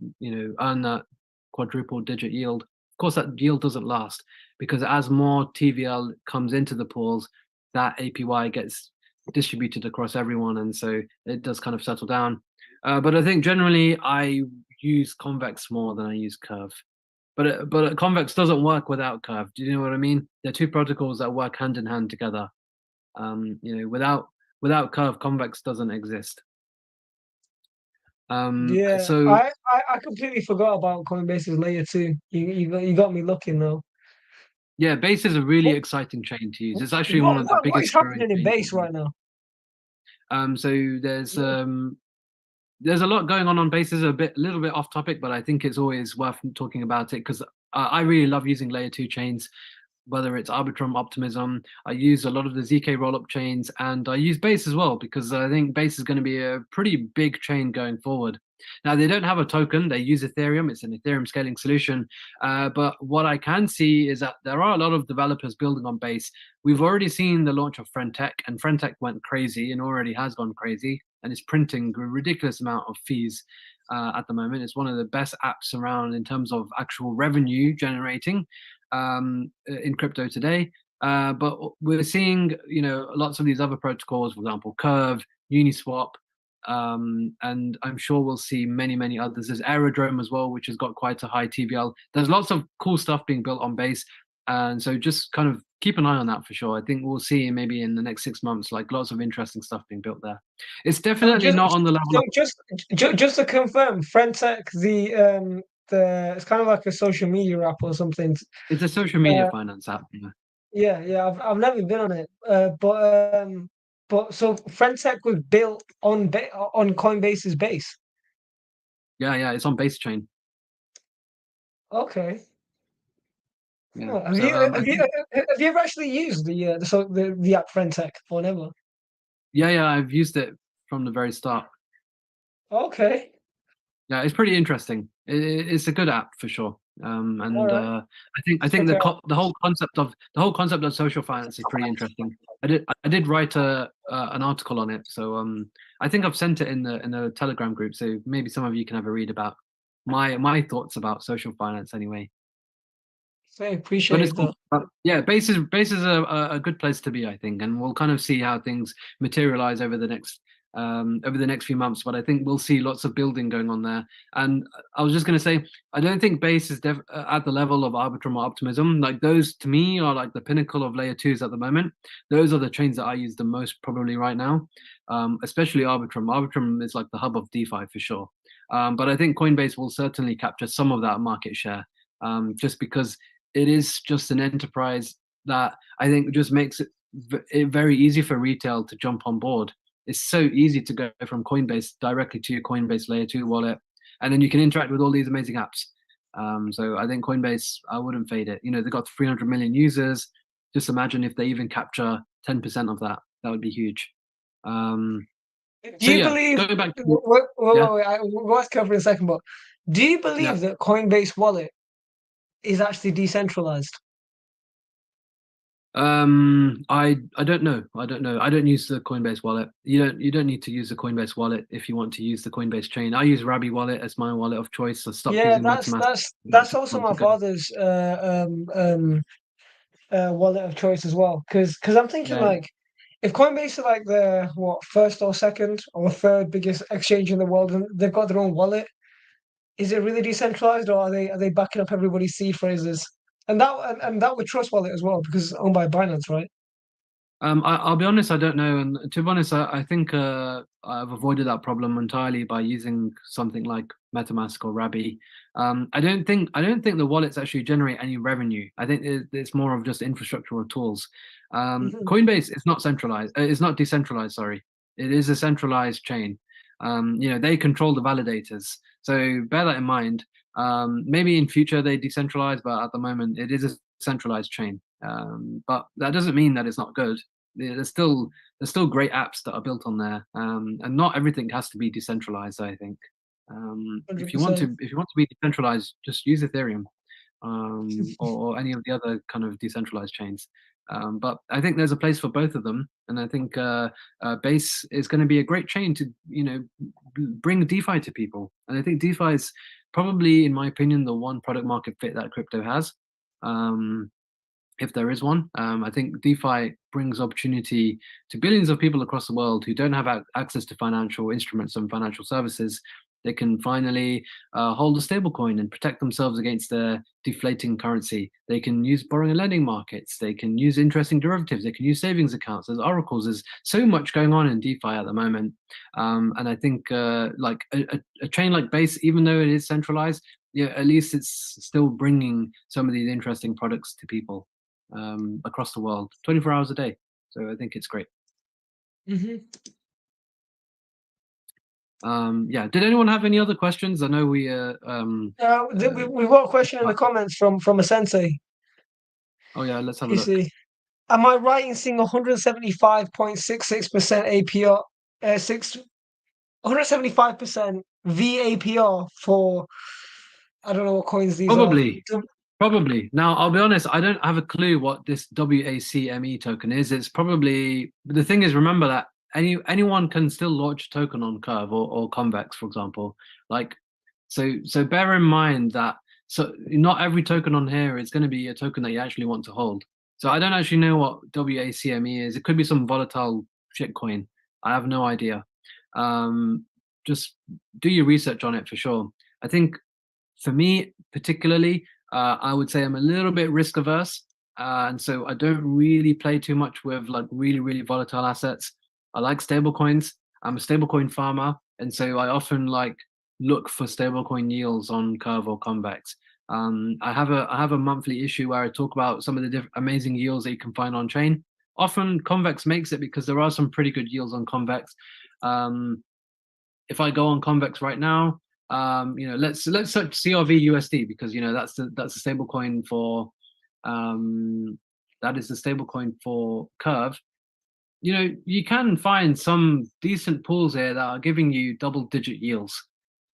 earn that quadruple digit yield. Of course, that yield doesn't last because as more TVL comes into the pools, that APY gets distributed across everyone, and so it does kind of settle down. But I think generally I use Convex more than I use Curve. But Convex doesn't work without Curve. Do you know what I mean? They're two protocols that work hand in hand together. Without Curve, Convex doesn't exist. Yeah, so I completely forgot about Coinbase's Layer 2. You got me looking though. Yeah, Base is a really What, exciting chain to use. It's actually one of the what biggest is happening in chains Base right now? So there's a lot going on Base. Is a little bit off topic, but I think it's always worth talking about it because I really love using Layer 2 chains, whether it's Arbitrum, Optimism. I use a lot of the ZK rollup chains, and I use Base as well because I think Base is going to be a pretty big chain going forward. Now they don't have a token; they use Ethereum. It's an Ethereum scaling solution. But what I can see is that there are a lot of developers building on Base. We've already seen the launch of Friendtech, and Friendtech went crazy and already has gone crazy, and it's printing a ridiculous amount of fees at the moment. It's one of the best apps around in terms of actual revenue generating in crypto today. But we're seeing, lots of these other protocols, for example, Curve, Uniswap, and I'm sure we'll see many, many others. There's Aerodrome as well, which has got quite a high TVL. There's lots of cool stuff being built on Base, and so just kind of keep an eye on that for sure. I think we'll see maybe in the next 6 months, like lots of interesting stuff being built there. It's definitely not on the level. So just to confirm, Friendtech, it's kind of like a social media app or something. It's a social media finance app. Yeah. I've never been on it, but so Friendtech was built on Coinbase's Base. Yeah, it's on Base chain. Okay. Yeah. Oh, have you ever actually used the app Friendtech or never? Yeah, I've used it from the very start. Okay. Yeah, it's pretty interesting. It's a good app for sure. And right. I think the whole concept of social finance is pretty interesting. I did write an article on it, so I think I've sent it in the Telegram group. So maybe some of you can have a read about my thoughts about social finance anyway. I appreciate it. Cool. Yeah, Base is a good place to be, I think, and we'll kind of see how things materialize over the next few months. But I think we'll see lots of building going on there. And I was just going to say, I don't think Base is at the level of Arbitrum or Optimism. Like those, to me, are like the pinnacle of layer 2s at the moment. Those are the chains that I use the most probably right now, especially Arbitrum. Arbitrum is like the hub of DeFi for sure. But I think Coinbase will certainly capture some of that market share, just because it is just an enterprise that I think just makes it very easy for retail to jump on board. It's so easy to go from Coinbase directly to your Coinbase Layer 2 wallet, and then you can interact with all these amazing apps. So I think Coinbase, I wouldn't fade it. They've got 300 million users. Just imagine if they even capture 10% of that. That would be huge. Do you believe? Going back to, wait, we'll ask you for a second, but do you believe that Coinbase wallet is actually decentralized? I don't know. I don't use the Coinbase wallet. You don't need to use the Coinbase wallet if you want to use the Coinbase chain. I use Rabi wallet as my wallet of choice. I stopped using MetaMask. That's also my father's wallet of choice as well. Because I'm thinking like, if Coinbase are like the first or second or third biggest exchange in the world, and they've got their own wallet, is it really decentralized, or are they backing up everybody's seed phrases? And that with Trust Wallet as well, because it's owned by Binance, right? I'll be honest, I don't know. And to be honest, I think I've avoided that problem entirely by using something like MetaMask or Rabi. I don't think the wallets actually generate any revenue. I think it's more of just infrastructural tools. Coinbase is not centralized. It's not decentralized. Sorry, it is a centralized chain. They control the validators. So bear that in mind. Maybe in future they decentralize, but at the moment it is a centralized chain. But that doesn't mean that it's not good. There's still great apps that are built on there, and not everything has to be decentralized. I think if you want to be decentralized, just use Ethereum, or any of the other kind of decentralized chains. But I think there's a place for both of them, and I think Base is going to be a great chain to bring DeFi to people. And I think DeFi is probably, in my opinion, the one product market fit that crypto has. If there is one, I think DeFi brings opportunity to billions of people across the world who don't have access to financial instruments and financial services. They can finally hold a stablecoin and protect themselves against their deflating currency. They can use borrowing and lending markets. They can use interesting derivatives. They can use savings accounts. There's oracles. There's so much going on in DeFi at the moment. And I think like a chain like Base, even though it is centralized, at least it's still bringing some of these interesting products to people across the world, 24 hours a day. So I think it's great. Did anyone have any other questions? I know we've got a question in the comments from a sensei. Oh yeah, let's have a look. See, am I right in seeing 175.66% APR 175% VAPR for, I don't know what coins these Probably. are. Probably. Now, I'll be honest, I don't have a clue what this WACME token is. It's probably, the thing is, remember that anyone can still launch a token on Curve or Convex, for example. Like, so bear in mind that not every token on here is going to be a token that you actually want to hold. So I don't actually know what WACME is. It could be some volatile shitcoin. I have no idea. Just do your research on it for sure. I think for me particularly, I would say I'm a little bit risk averse, and so I don't really play too much with like really volatile assets. I like stablecoins. I'm a stablecoin farmer, and so I often like look for stablecoin yields on Curve or Convex. I have a monthly issue where I talk about some of the amazing yields that you can find on chain. Often Convex makes it because there are some pretty good yields on Convex. If I go on Convex right now, let's search CRV USD because that's the stable coin for that is the stable coin for Curve. You can find some decent pools here that are giving you double-digit yields,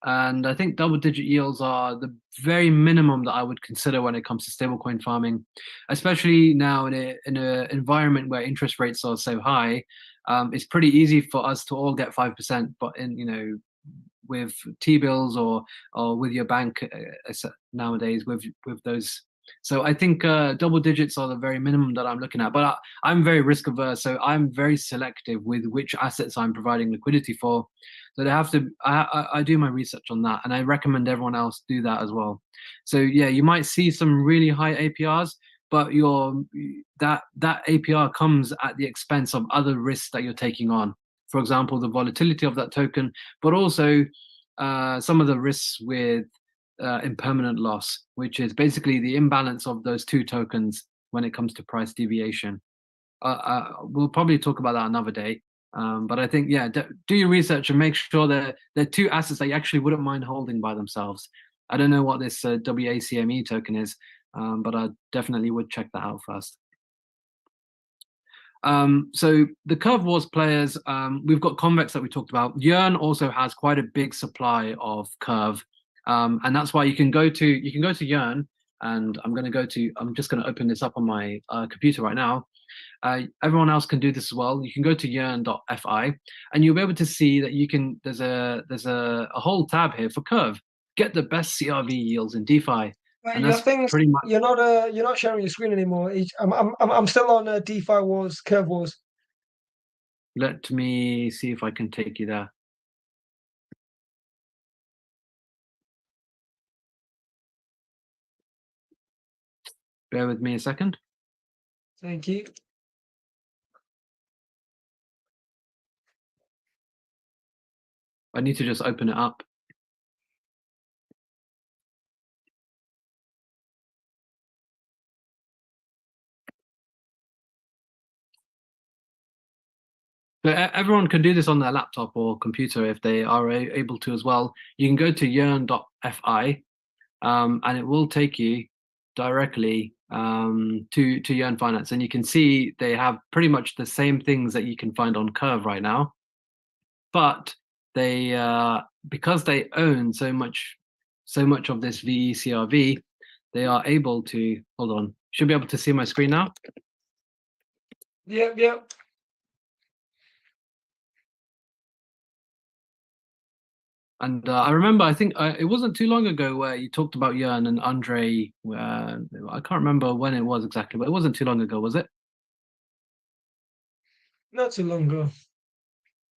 and I think double-digit yields are the very minimum that I would consider when it comes to stablecoin farming, especially now in a environment where interest rates are so high. It's pretty easy for us to all get 5%, but with T-bills or with your bank nowadays with those. So I think double digits are the very minimum that I'm looking at. But I'm very risk averse, so I'm very selective with which assets I'm providing liquidity for. So they have to. I do my research on that, and I recommend everyone else do that as well. So yeah, you might see some really high APRs, but that APR comes at the expense of other risks that you're taking on. For example, the volatility of that token, but also some of the risks with impermanent loss, which is basically the imbalance of those two tokens when it comes to price deviation. We'll probably talk about that another day. But I think, yeah, do your research and make sure that they're two assets that you actually wouldn't mind holding by themselves. I don't know what this WACME token is, but I definitely would check that out first. So the Curve Wars players, we've got Convex that we talked about. Yearn also has quite a big supply of Curve, and that's why you can go to Yearn, and I'm just going to open this up on my computer right now. Everyone else can do this as well. You can go to yearn.fi, and you'll be able to see that there's a whole tab here for Curve. Get the best CRV yields in DeFi. And Your that's things, pretty much. you're not sharing your screen anymore. I'm still on DeFi Wars, Curve Wars. Let me see if I can take you there. Bear with me a second. Thank you. I need to just open it up. So everyone can do this on their laptop or computer if they are able to as well. You can go to yearn.fi, and it will take you directly to Yearn Finance, and you can see they have pretty much the same things that you can find on Curve right now, but they because they own so much of this VECRV, they are able to hold on. Should be able to see my screen now. Yep. And I remember, I think it wasn't too long ago where you talked about Yearn and Andre. I can't remember when it was exactly, but it wasn't too long ago, was it? Not too long ago.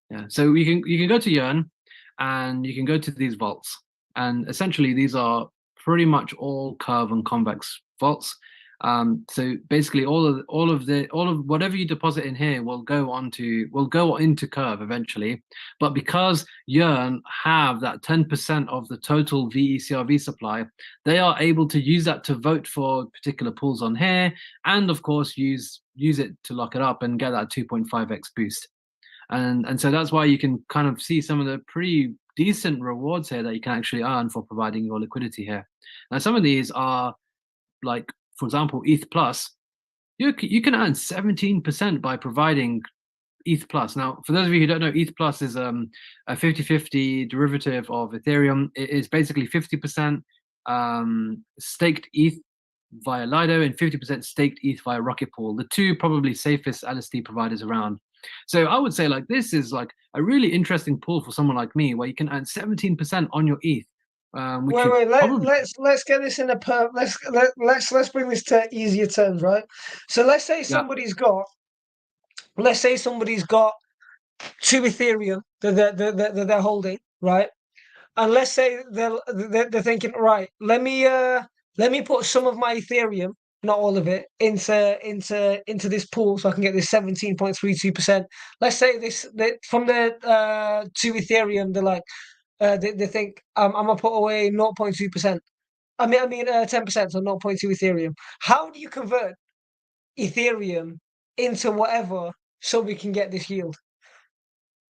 Yeah. So you can go to Yearn, and you can go to these vaults, and essentially these are pretty much all Curve and Convex vaults. So basically, all of whatever you deposit in here will go into Curve eventually. But because Yearn have that 10% of the total VECRV supply, they are able to use that to vote for particular pools on here, and of course use it to lock it up and get that 2.5x boost. And so that's why you can kind of see some of the pretty decent rewards here that you can actually earn for providing your liquidity here. Now, some of these are like, for example, ETH Plus, you can earn 17% by providing ETH Plus. Now, for those of you who don't know, ETH Plus is a 50-50 derivative of Ethereum. It is basically 50% staked ETH via Lido and 50% staked ETH via Rocket Pool, the two probably safest LSD providers around. So I would say like this is like a really interesting pool for someone like me, where you can earn 17% on your ETH. Wait, let's get this in a let's bring this to easier terms, right? So let's say somebody's got two Ethereum that they're holding, right? And let's say they're thinking, right, let me put some of my Ethereum, not all of it, into this pool so I can get this 17.32%. Let's say from the two Ethereum, they're like they think I'm gonna put away 0.2%. I mean 10%, so 0.2 Ethereum. How do you convert Ethereum into whatever so we can get this yield?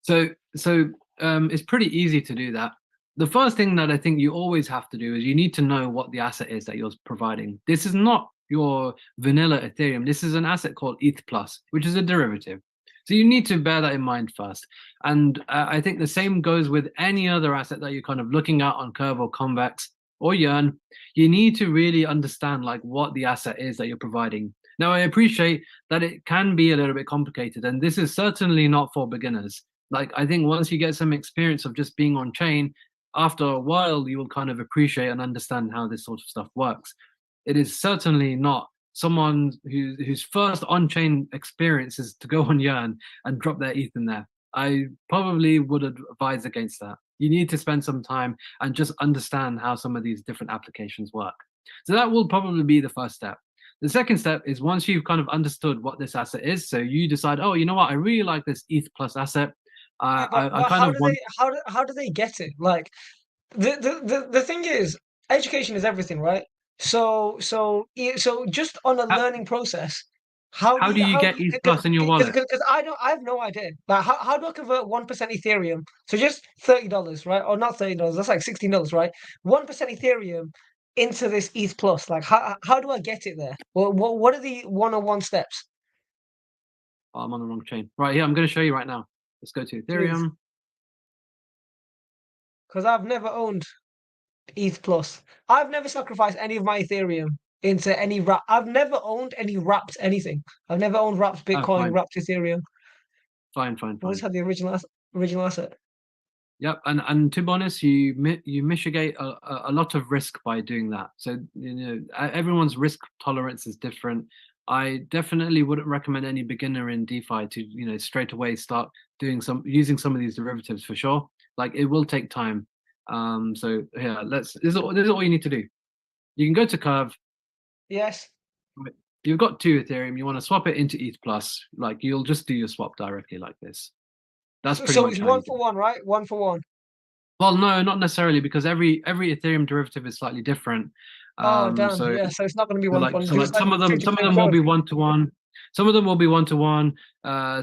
So it's pretty easy to do that. The first thing that I think you always have to do is you need to know what the asset is that you're providing. This is not your vanilla Ethereum. This is an asset called ETH Plus, which is a derivative. So you need to bear that in mind first. And I think the same goes with any other asset that you're kind of looking at on Curve or Convex or Yearn. You need to really understand like what the asset is that you're providing. Now, I appreciate that it can be a little bit complicated, and this is certainly not for beginners. Like, I think once you get some experience of just being on chain, after a while, you will kind of appreciate and understand how this sort of stuff works. It is certainly not someone whose first on-chain experience is to go on Yearn and drop their ETH in there. I probably would advise against that. You need to spend some time and just understand how some of these different applications work. So that will probably be the first step. The second step is once you've kind of understood what this asset is, so you decide, oh, you know what, I really like this ETH Plus asset. How do they get it? Like the thing is, education is everything, right? So just on a learning process, how do you get ETH Plus in your wallet? Because I have no idea. Like how do I convert 1% Ethereum? So just $30, right? Or not $30, that's like $16, right? 1% Ethereum into this ETH Plus. Like how do I get it there? What are the 101 steps? Oh, I'm on the wrong chain. Right here, I'm going to show you right now. Let's go to Ethereum. Because I've never owned ETH Plus. I've never sacrificed any of my Ethereum into any wrap. I've never owned any wrapped anything. I've never owned wrapped Bitcoin, wrapped Ethereum. Fine. I just had the original asset. Yep, and to be honest, you mitigate a lot of risk by doing that. So everyone's risk tolerance is different. I definitely wouldn't recommend any beginner in DeFi to straight away start using some of these derivatives for sure. Like it will take time. So yeah, this is all you need to do. You can go to Curve. Yes. You've got 2 Ethereum. You want to swap it into ETH Plus. Like you'll just do your swap directly like this. That's pretty much it's 1-for-1, right? 1-for-1. Well, no, not necessarily, because every Ethereum derivative is slightly different. Damn. So it's not going to be 1-for-1. So like some of them will be 1-to-1. Some of them will be 1-to-1.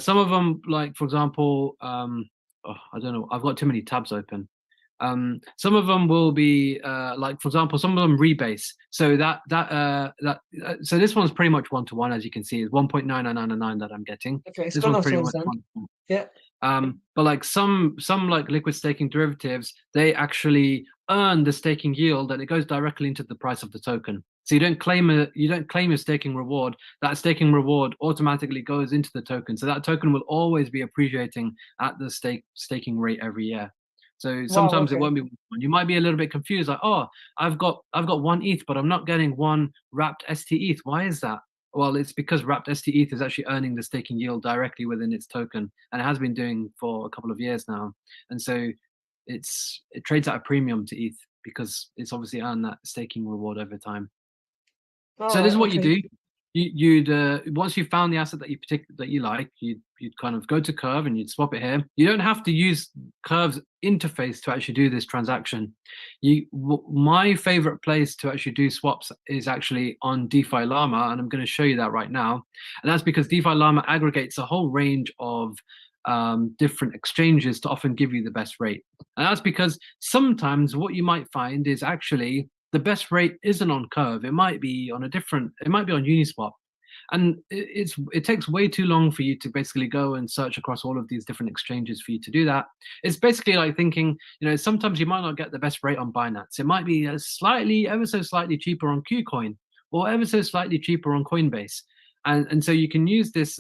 Some of them, like for example, I don't know. I've got too many tabs open. Some of them will be like, for example, some of them rebase. So so this one's pretty much 1-to-1, as you can see. It's 1.99999 that I'm getting. Okay, this one's pretty much 1-to-1. Yeah. But like some like liquid staking derivatives, they actually earn the staking yield, and it goes directly into the price of the token. So you don't claim your staking reward. That staking reward automatically goes into the token. So that token will always be appreciating at the staking rate every year. So sometimes it won't be 1. You might be a little bit confused, like, oh, I've got 1 ETH, but I'm not getting 1 wrapped ST ETH. Why is that? Well, it's because wrapped ST ETH is actually earning the staking yield directly within its token, and it has been doing for a couple of years now. And so it trades at a premium to ETH because it's obviously earned that staking reward over time. So this is what you do. You'd once you found the asset that you like, you'd kind of go to Curve and you'd swap it here. You don't have to use Curve's interface to actually do this transaction. My favorite place to actually do swaps is actually on DeFi Llama, and I'm going to show you that right now. And that's because DeFi Llama aggregates a whole range of different exchanges to often give you the best rate. And that's because sometimes what you might find is actually the best rate isn't on Curve. It might be on Uniswap. and it takes way too long for you to basically go and search across all of these different exchanges for you to do that. It's basically like thinking, sometimes you might not get the best rate on Binance. It might be ever so slightly cheaper on KuCoin, or ever so slightly cheaper on Coinbase. And so you can use this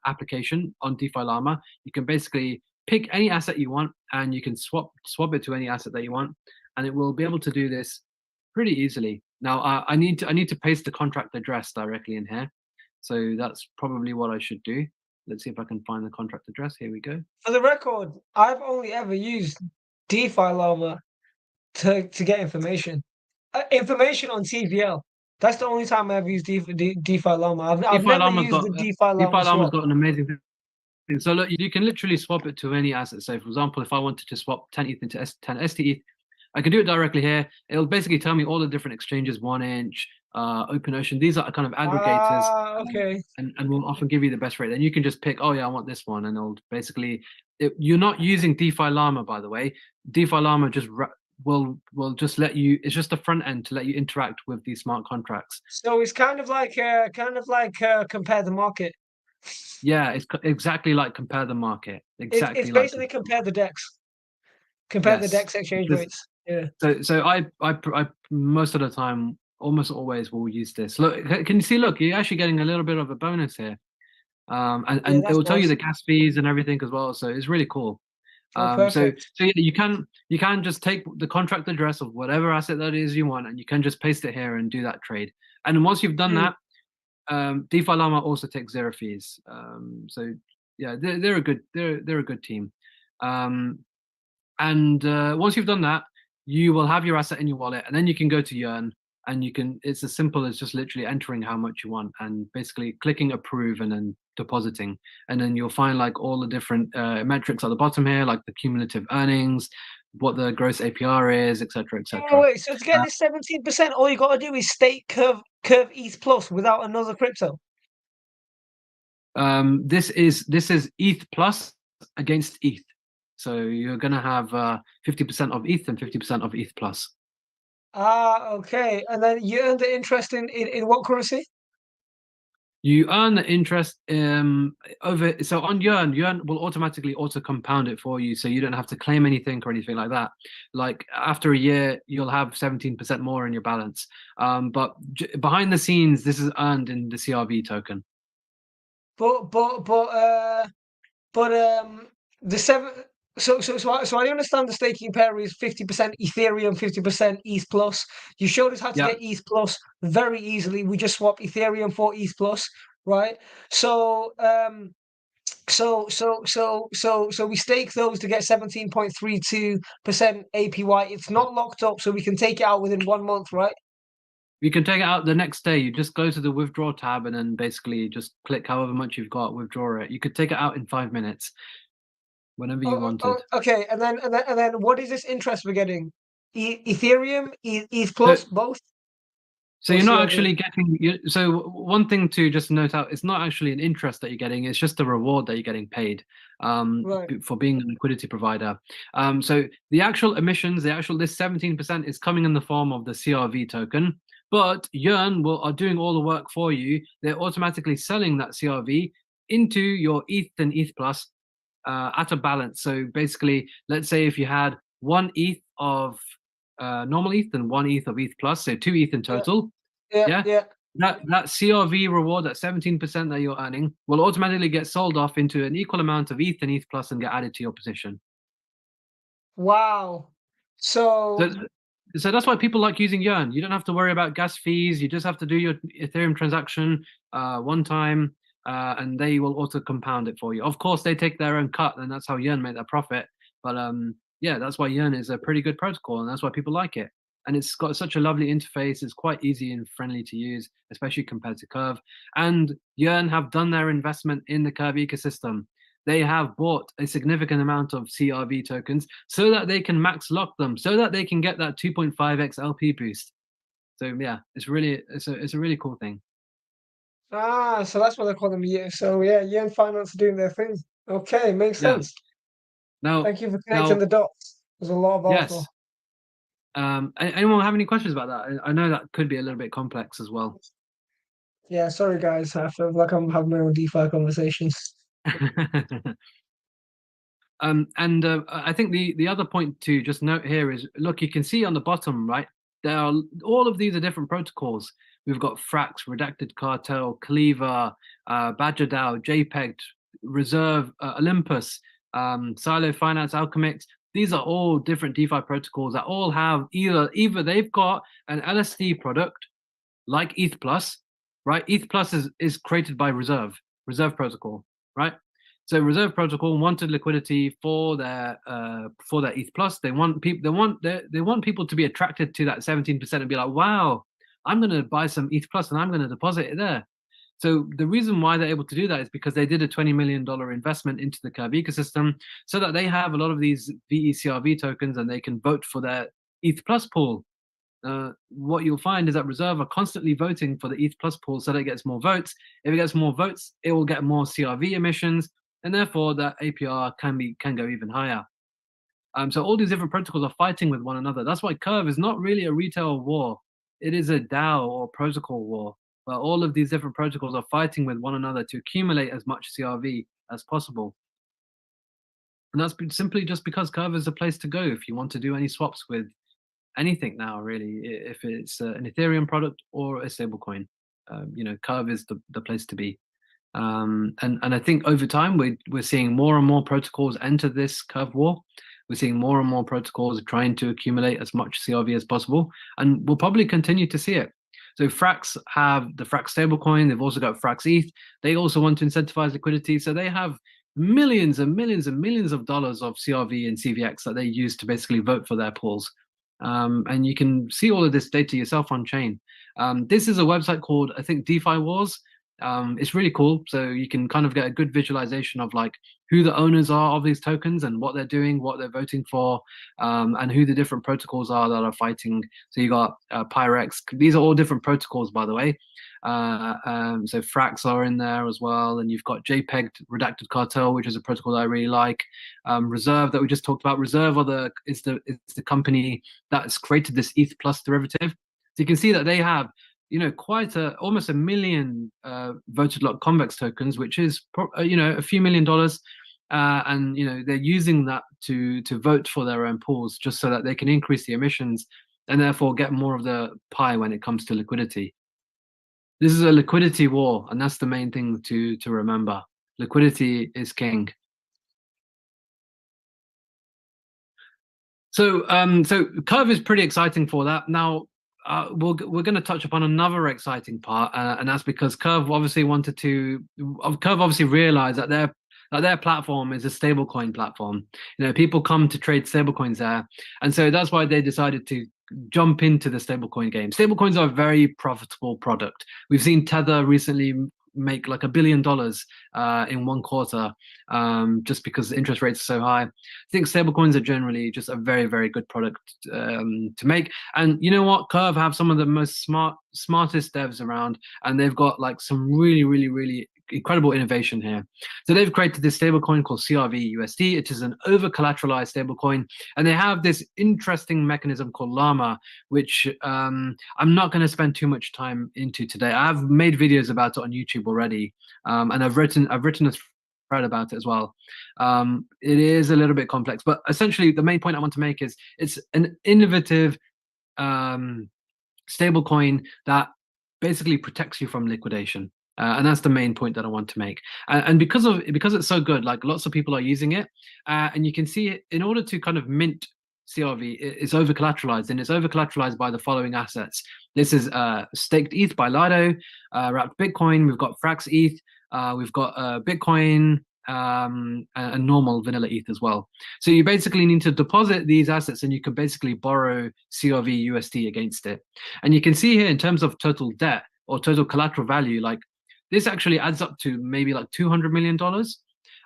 application on DeFi Llama. You can basically pick any asset you want, and you can swap it to any asset that you want, and it will be able to do this pretty easily. Now I need to paste the contract address directly in here, so that's probably what I should do. Let's see if I can find the contract address. Here we go. For the record, I've only ever used DeFi Llama to get information. Information on TVL. That's the only time I ever used DeFi Llama. I've never used the DeFi Llama Llama's swap. got an amazing thing. So look, you can literally swap it to any asset. So for example, if I wanted to swap 10 ETH into 10 ST, I can do it directly here. It'll basically tell me all the different exchanges, 1inch, OpenOcean. These are kind of aggregators. Okay. And will often give you the best rate. Then you can just pick, oh yeah, I want this one, and it'll basically, you're not using DeFi Llama, by the way. DeFi Llama just will just let you. It's just the front end to let you interact with these smart contracts. So it's kind of like compare the market. Yeah, it's exactly like compare the market. Exactly. It's basically compare the DEX. Compare the DEX exchange rates. Yeah. So I most of the time, almost always, will use this. Look, can you see? Look, you're actually getting a little bit of a bonus here, and it will tell you the gas fees and everything as well. So it's really cool. So yeah, you can just take the contract address of whatever asset that is you want, and you can just paste it here and do that trade. And once you've done that, DeFi Llama also takes 0 fees. So yeah, they're a good team. And once you've done that, you will have your asset in your wallet, and then you can go to Yearn, and it's as simple as just literally entering how much you want and basically clicking approve and then depositing, and then you'll find like all the different metrics at the bottom here, like the cumulative earnings, what the gross APR is, etc., etc. Oh, wait, so to get this 17%, all you got to do is stake Curve ETH Plus without another crypto. This is ETH Plus against ETH. So you're going to have 50% of ETH and 50% of ETH Plus. Okay. And then you earn the interest in what currency? You earn the interest so on Yearn will automatically auto compound it for you, so you don't have to claim anything or anything like that. Like after a year, you'll have 17% more in your balance. But behind the scenes, this is earned in the CRV token. But the seven. So I understand the staking pair is 50% Ethereum, 50% ETH Plus. You showed us how to get ETH Plus very easily. We just swap Ethereum for ETH Plus, right? So we stake those to get 17.32% APY. It's not locked up, so we can take it out within 1 month, right? You can take it out the next day. You just go to the withdraw tab and then basically just click however much you've got, withdraw it. You could take it out in 5 minutes. Whenever you wanted. Okay, and then what is this interest we're getting? Ethereum, ETH Plus, both. So you're not actually getting. So one thing to just note out: it's not actually an interest that you're getting; it's just a reward that you're getting paid for being a liquidity provider. So the actual emissions, this 17% is coming in the form of the CRV token, but Yearn are doing all the work for you. They're automatically selling that CRV into your ETH and ETH Plus. At a balance. So basically, let's say if you had 1 ETH of normal ETH and 1 ETH of ETH Plus, so 2 ETH in total. That CRV reward, that 17% that you're earning, will automatically get sold off into an equal amount of ETH and ETH Plus and get added to your position. Wow. So that's why people like using Yearn. You don't have to worry about gas fees. You just have to do your Ethereum transaction one time. And they will auto compound it for you. Of course, they take their own cut, and that's how Yearn make their profit. But yeah, that's why Yearn is a pretty good protocol, and that's why people like it. And it's got such a lovely interface. It's quite easy and friendly to use, especially compared to Curve. And Yearn have done their investment in the Curve ecosystem. They have bought a significant amount of CRV tokens so that they can max lock them, so that they can get that 2.5x LP boost. So yeah, it's a really cool thing. So that's what they call them. Yeah. So yeah, Yearn Finance are doing their thing. Okay, makes sense. Now, thank you for connecting the dots. There's a lot of yes. Anyone have any questions about that? I know that could be a little bit complex as well. Yeah, sorry guys. I feel like I'm having my own DeFi conversations. And I think the other point to just note here is, look, you can see on the bottom, right? There are all of these are different protocols. We've got Frax, Redacted Cartel, Cleaver, Badger DAO, JPEG, Reserve, Olympus, Silo Finance, Alchemix. These are all different DeFi protocols that all have either they've got an LSD product like ETH Plus, right? ETH Plus is created by Reserve Protocol, right? So Reserve Protocol wanted liquidity for their ETH Plus. They want people to be attracted to that 17% and be like, wow, I'm going to buy some ETH Plus and I'm going to deposit it there. So the reason why they're able to do that is because they did a $20 million investment into the Curve ecosystem, so that they have a lot of these VECRV tokens and they can vote for their ETH Plus pool. What you'll find is that Reserve are constantly voting for the ETH Plus pool so that it gets more votes. If it gets more votes, it will get more CRV emissions, and therefore that APR can go even higher. So all these different protocols are fighting with one another. That's why Curve is not really a retail war. It is a DAO or protocol war, where all of these different protocols are fighting with one another to accumulate as much CRV as possible. And that's simply just because Curve is a place to go if you want to do any swaps with anything now, really, if it's an Ethereum product or a stablecoin. Curve is the place to be. And I think over time we're seeing more and more protocols enter this Curve war. We're seeing more and more protocols trying to accumulate as much CRV as possible, and we'll probably continue to see it. So Frax have the Frax stablecoin. They've also got Frax ETH. They also want to incentivize liquidity, so they have millions and millions and millions of dollars of CRV and CVX that they use to basically vote for their pools. And you can see all of this data yourself on chain. This is a website called, I think, DeFi Wars. It's really cool. So you can kind of get a good visualization of like who the owners are of these tokens and what they're doing, what they're voting for, and who the different protocols are that are fighting. So you got Pyrex. These are all different protocols, by the way. So Frax are in there as well, and you've got JPEG Redacted Cartel, which is a protocol that I really like. Reserve that we just talked about. Reserve is the company that's created this ETH Plus derivative. So you can see that they have quite almost 1 million voted lock convex tokens, which is a few $1 million, and they're using that to vote for their own pools, just so that they can increase the emissions and therefore get more of the pie when it comes to liquidity. This is a liquidity war, and that's the main thing to remember. Liquidity is king. So Curve is pretty exciting for that. Now we're going to touch upon another exciting part, and that's because Curve obviously realized that their platform is a stablecoin platform. People come to trade stablecoins there, and so that's why they decided to jump into the stablecoin game. Stablecoins are a very profitable product. We've seen Tether recently make like $1 billion in 1 quarter, just because the interest rates are so high. I think stablecoins are generally just a very, very good product to make. And you know what? Curve have some of the most smartest devs around, and they've got like some really, really, really incredible innovation here. So they've created this stablecoin called CRV USD. It is an over collateralized stablecoin, and they have this interesting mechanism called Llama, which I'm not going to spend too much time into today. I've made videos about it on YouTube already, and I've written a thread about it as well. It is a little bit complex, but essentially the main point I want to make is it's an innovative stablecoin that basically protects you from liquidation. And that's the main point that I want to make. And because it's so good, like lots of people are using it, and you can see it in order to kind of mint CRV, it's over collateralized, and it's over collateralized by the following assets. This is staked ETH by Lido, wrapped Bitcoin. We've got Frax ETH. We've got Bitcoin, and normal vanilla ETH as well. So you basically need to deposit these assets, and you can basically borrow CRV USD against it. And you can see here in terms of total debt or total collateral value, like this actually adds up to maybe like $200 million.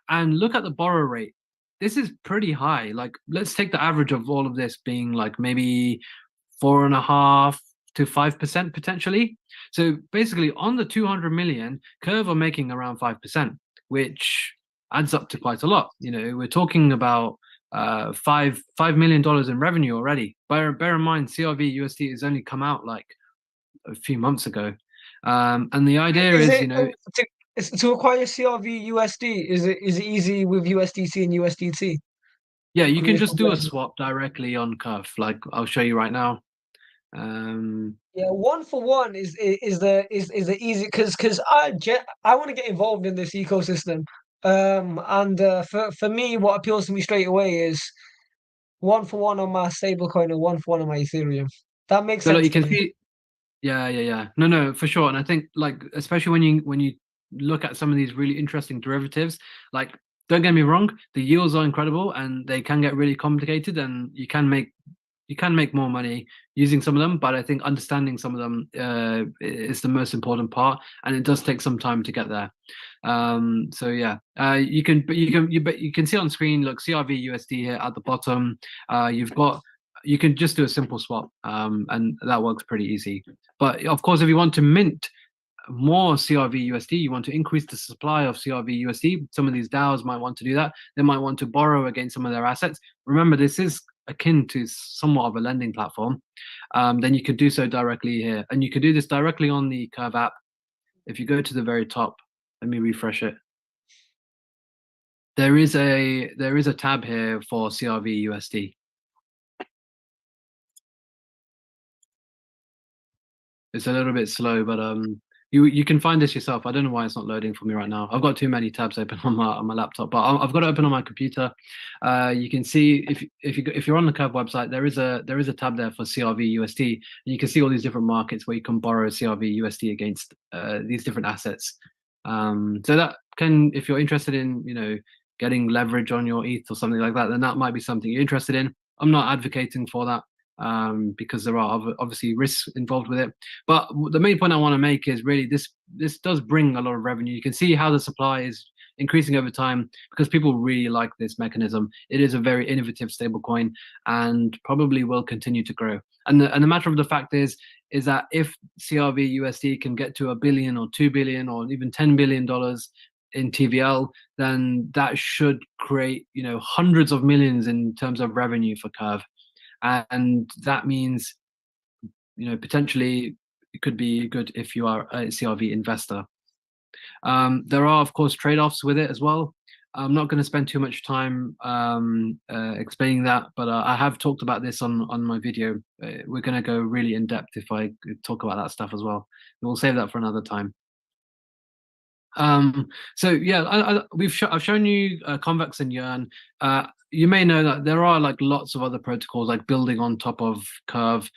And look at the borrow rate. This is pretty high. Like, let's take the average of all of this being like maybe 4.5% to 5% potentially. So basically on the 200 million, Curve are making around 5%, which adds up to quite a lot. We're talking about $5 million in revenue already. Bear in mind, CRV USD has only come out like a few months ago. And the idea Is is, it to acquire CRV USD? Is it easy with USDC and USDT? yeah, you can Create just do a conversion. swap directly on Curve. Like I'll show you right now. Yeah, one for one is the easy because I want to get involved in this ecosystem. And for me, what appeals to me straight away is one for one on my stablecoin and one for one on my Ethereum. That makes So like sense you to can me. see, yeah. No, for sure. And I think like especially when you look at some of these really interesting derivatives, like don't get me wrong, the yields are incredible and they can get really complicated and you can make more money using some of them, but I think understanding some of them is the most important part, and it does take some time to get there. So yeah, you can see on screen. Look, CRV USD here at the bottom. You can just do a simple swap, and that works pretty easy. But of course, if you want to mint more CRV USD, you want to increase the supply of CRV USD. Some of these DAOs might want to do that. They might want to borrow against some of their assets. Remember, this is akin to somewhat of a lending platform. Then you could do so directly here, and you could do this directly on the Curve app. If you go to the very top, let me refresh it. There is a tab here for CRV USD. It's a little bit slow, but you can find this yourself. I don't know why it's not loading for me right now. I've got too many tabs open on my laptop, but I've got it open on my computer. You can see if you're on the Curve website, there is a tab there for CRV USD, and you can see all these different markets where you can borrow CRV USD against these different assets. So that can, if you're interested in getting leverage on your ETH or something like that, then that might be something you're interested in. I'm not advocating for that because there are obviously risks involved with it. But the main point I want to make is really this does bring a lot of revenue. You can see how the supply is increasing over time because people really like this mechanism. It is a very innovative stablecoin and probably will continue to grow. And the matter of the fact is that if CRV USD can get to $1 billion or $2 billion or even $10 billion in TVL, then that should create hundreds of millions in terms of revenue for Curve. And that means potentially it could be good if you are a CRV investor. There are of course trade-offs with it as well. I'm not going to spend too much time explaining that, but I have talked about this on my video. We're going to go really in depth if I talk about that stuff as well. We'll save that for another time. So yeah, I've shown you Convex and Yearn. You may know that there are like lots of other protocols like building on top of Curve,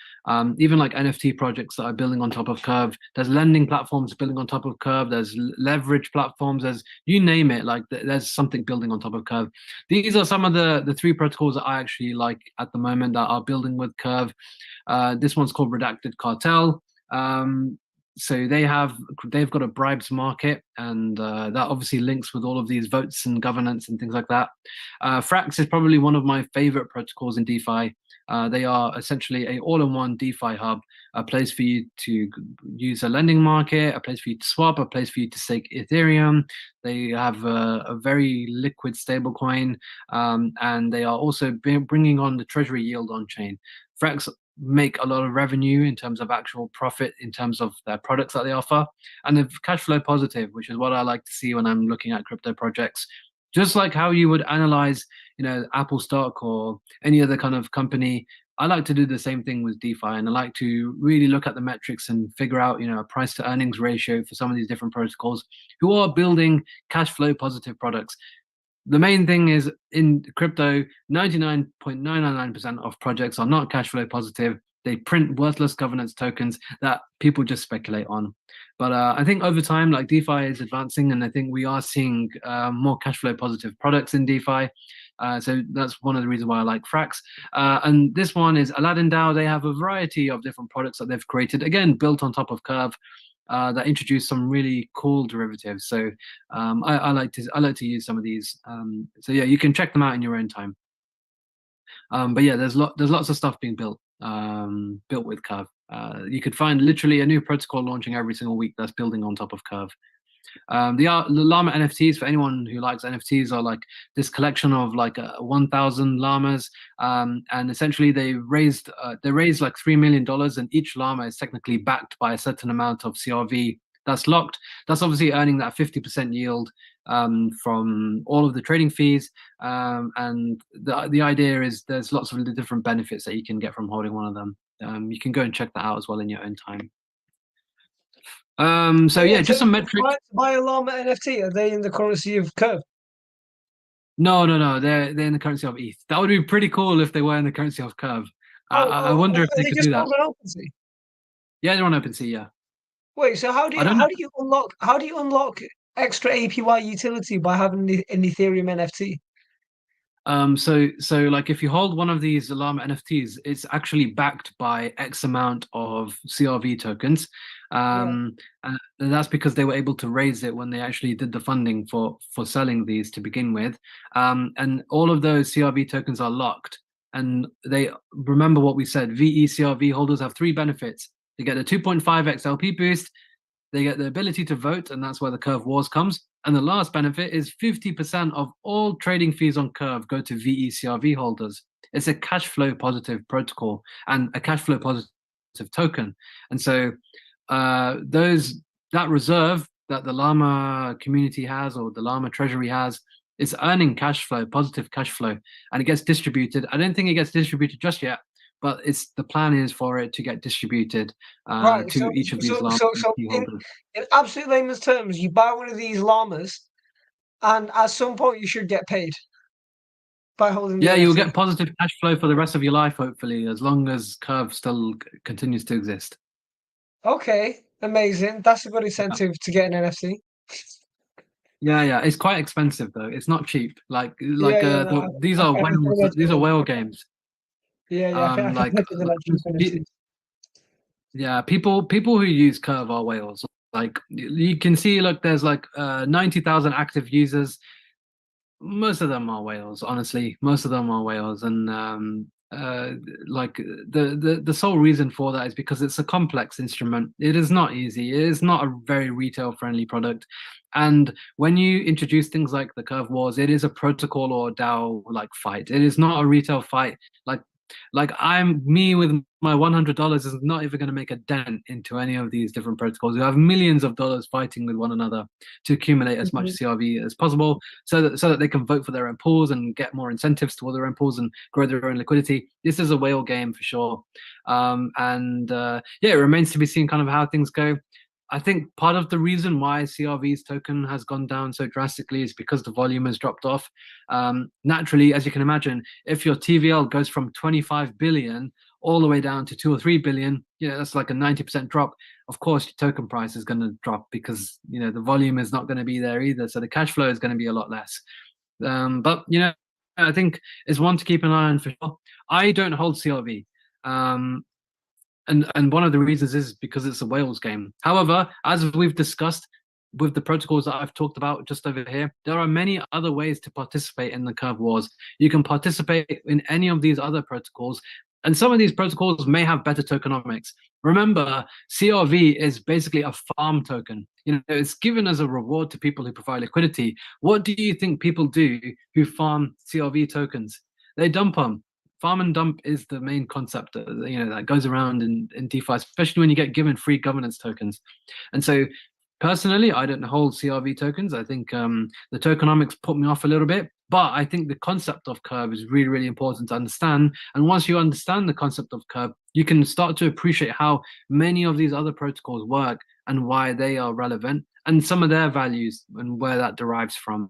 even like NFT projects that are building on top of Curve. There's lending platforms building on top of Curve. There's leverage platforms. There's, you name it, like there's something building on top of Curve. These are some of the three protocols that I actually like at the moment that are building with Curve. This one's called Redacted Cartel. So they've got a bribes market, and that obviously links with all of these votes and governance and things like that. Frax is probably one of my favorite protocols in DeFi. They are essentially a all-in-one DeFi hub, a place for you to use a lending market, a place for you to swap, a place for you to stake Ethereum. They have a very liquid stablecoin, and they are also bringing on the treasury yield on chain. Frax make a lot of revenue in terms of actual profit in terms of their products that they offer, and they're cash flow positive, which is what I like to see when I'm looking at crypto projects. Just like how you would analyze Apple stock or any other kind of company, I like to do the same thing with DeFi, and I like to really look at the metrics and figure out a price to earnings ratio for some of these different protocols who are building cash flow positive products. The main thing is in crypto, 99.999% of projects are not cash flow positive. They print worthless governance tokens that people just speculate on. But I think over time, like DeFi is advancing, and I think we are seeing more cash flow positive products in DeFi. So that's one of the reasons why I like Frax. And this one is Aladdin DAO. They have a variety of different products that they've created, again, built on top of Curve. That introduce some really cool derivatives. So I like to use some of these. So yeah, you can check them out in your own time. But yeah, there's lots of stuff being built with Curve. You could find literally a new protocol launching every single week that's building on top of Curve. The llama NFTs, for anyone who likes NFTs, are like this collection of like 1,000 llamas, and essentially they raised like $3 million, and each llama is technically backed by a certain amount of CRV that's locked. That's obviously earning that 50% yield from all of the trading fees. And the idea is there's lots of different benefits that you can get from holding one of them. You can go and check that out as well in your own time. So yeah, just some metrics. Buy a llama NFT. Are they in the currency of Curve? No, they're in the currency of ETH. That would be pretty cool if they were in the currency of Curve. I wonder if they could do that. On OpenSea? Yeah, they're on OpenSea. Yeah. Wait, so how do you unlock extra APY utility by having an Ethereum NFT? So like if you hold one of these llama NFTs, it's actually backed by X amount of CRV tokens. And that's because they were able to raise it when they actually did the funding for selling these to begin with. And all of those CRV tokens are locked. And they remember what we said, VE CRV holders have 3 benefits. They get a 2.5x LP boost, they get the ability to vote, and that's where the Curve Wars comes. And the last benefit is 50% of all trading fees on Curve go to VECRV holders. It's a cash flow positive protocol and a cash flow positive token. And so that reserve that the Llama community has, or the Llama treasury has, is earning cash flow, positive cash flow, and it gets distributed. I don't think it gets distributed just yet, but the plan is for it to get distributed to each of these llamas. So in absolute layman's terms, you buy one of these llamas, and at some point you should get paid by holding. Yeah, you'll get positive cash flow for the rest of your life, hopefully, as long as Curve still continues to exist. Okay, amazing. That's a good incentive to get an NFT. Yeah, it's quite expensive though. It's not cheap. These are whale games. People who use Curve are whales. Like you can see, look, there's like 90,000 active users. Most of them are whales, honestly. Most of them are whales, and like the sole reason for that is because it's a complex instrument. It is not easy. It is not a very retail friendly product. And when you introduce things like the Curve Wars, it is a protocol or DAO like fight. It is not a retail fight. Like me with my $100 is not even going to make a dent into any of these different protocols. You have millions of dollars fighting with one another to accumulate as much CRV as possible, so that they can vote for their own pools and get more incentives toward their own pools and grow their own liquidity. This is a whale game for sure. It remains to be seen kind of how things go. I think part of the reason why CRV's token has gone down so drastically is because the volume has dropped off. Naturally, as you can imagine, if your TVL goes from 25 billion all the way down to 2 or 3 billion, that's like a 90% drop. Of course, your token price is going to drop because the volume is not going to be there either. So the cash flow is going to be a lot less. But I think it's one to keep an eye on for sure. I don't hold CRV. And one of the reasons is because it's a whales game. However, as we've discussed with the protocols that I've talked about just over here, there are many other ways to participate in the Curve Wars. You can participate in any of these other protocols, and some of these protocols may have better tokenomics. Remember, CRV is basically a farm token. It's given as a reward to people who provide liquidity. What do you think people do who farm CRV tokens? They dump them. Farm and dump is the main concept that goes around in DeFi, especially when you get given free governance tokens. And so personally, I don't hold CRV tokens. I think the tokenomics put me off a little bit, but I think the concept of Curve is really, really important to understand. And once you understand the concept of Curve, you can start to appreciate how many of these other protocols work and why they are relevant and some of their values and where that derives from.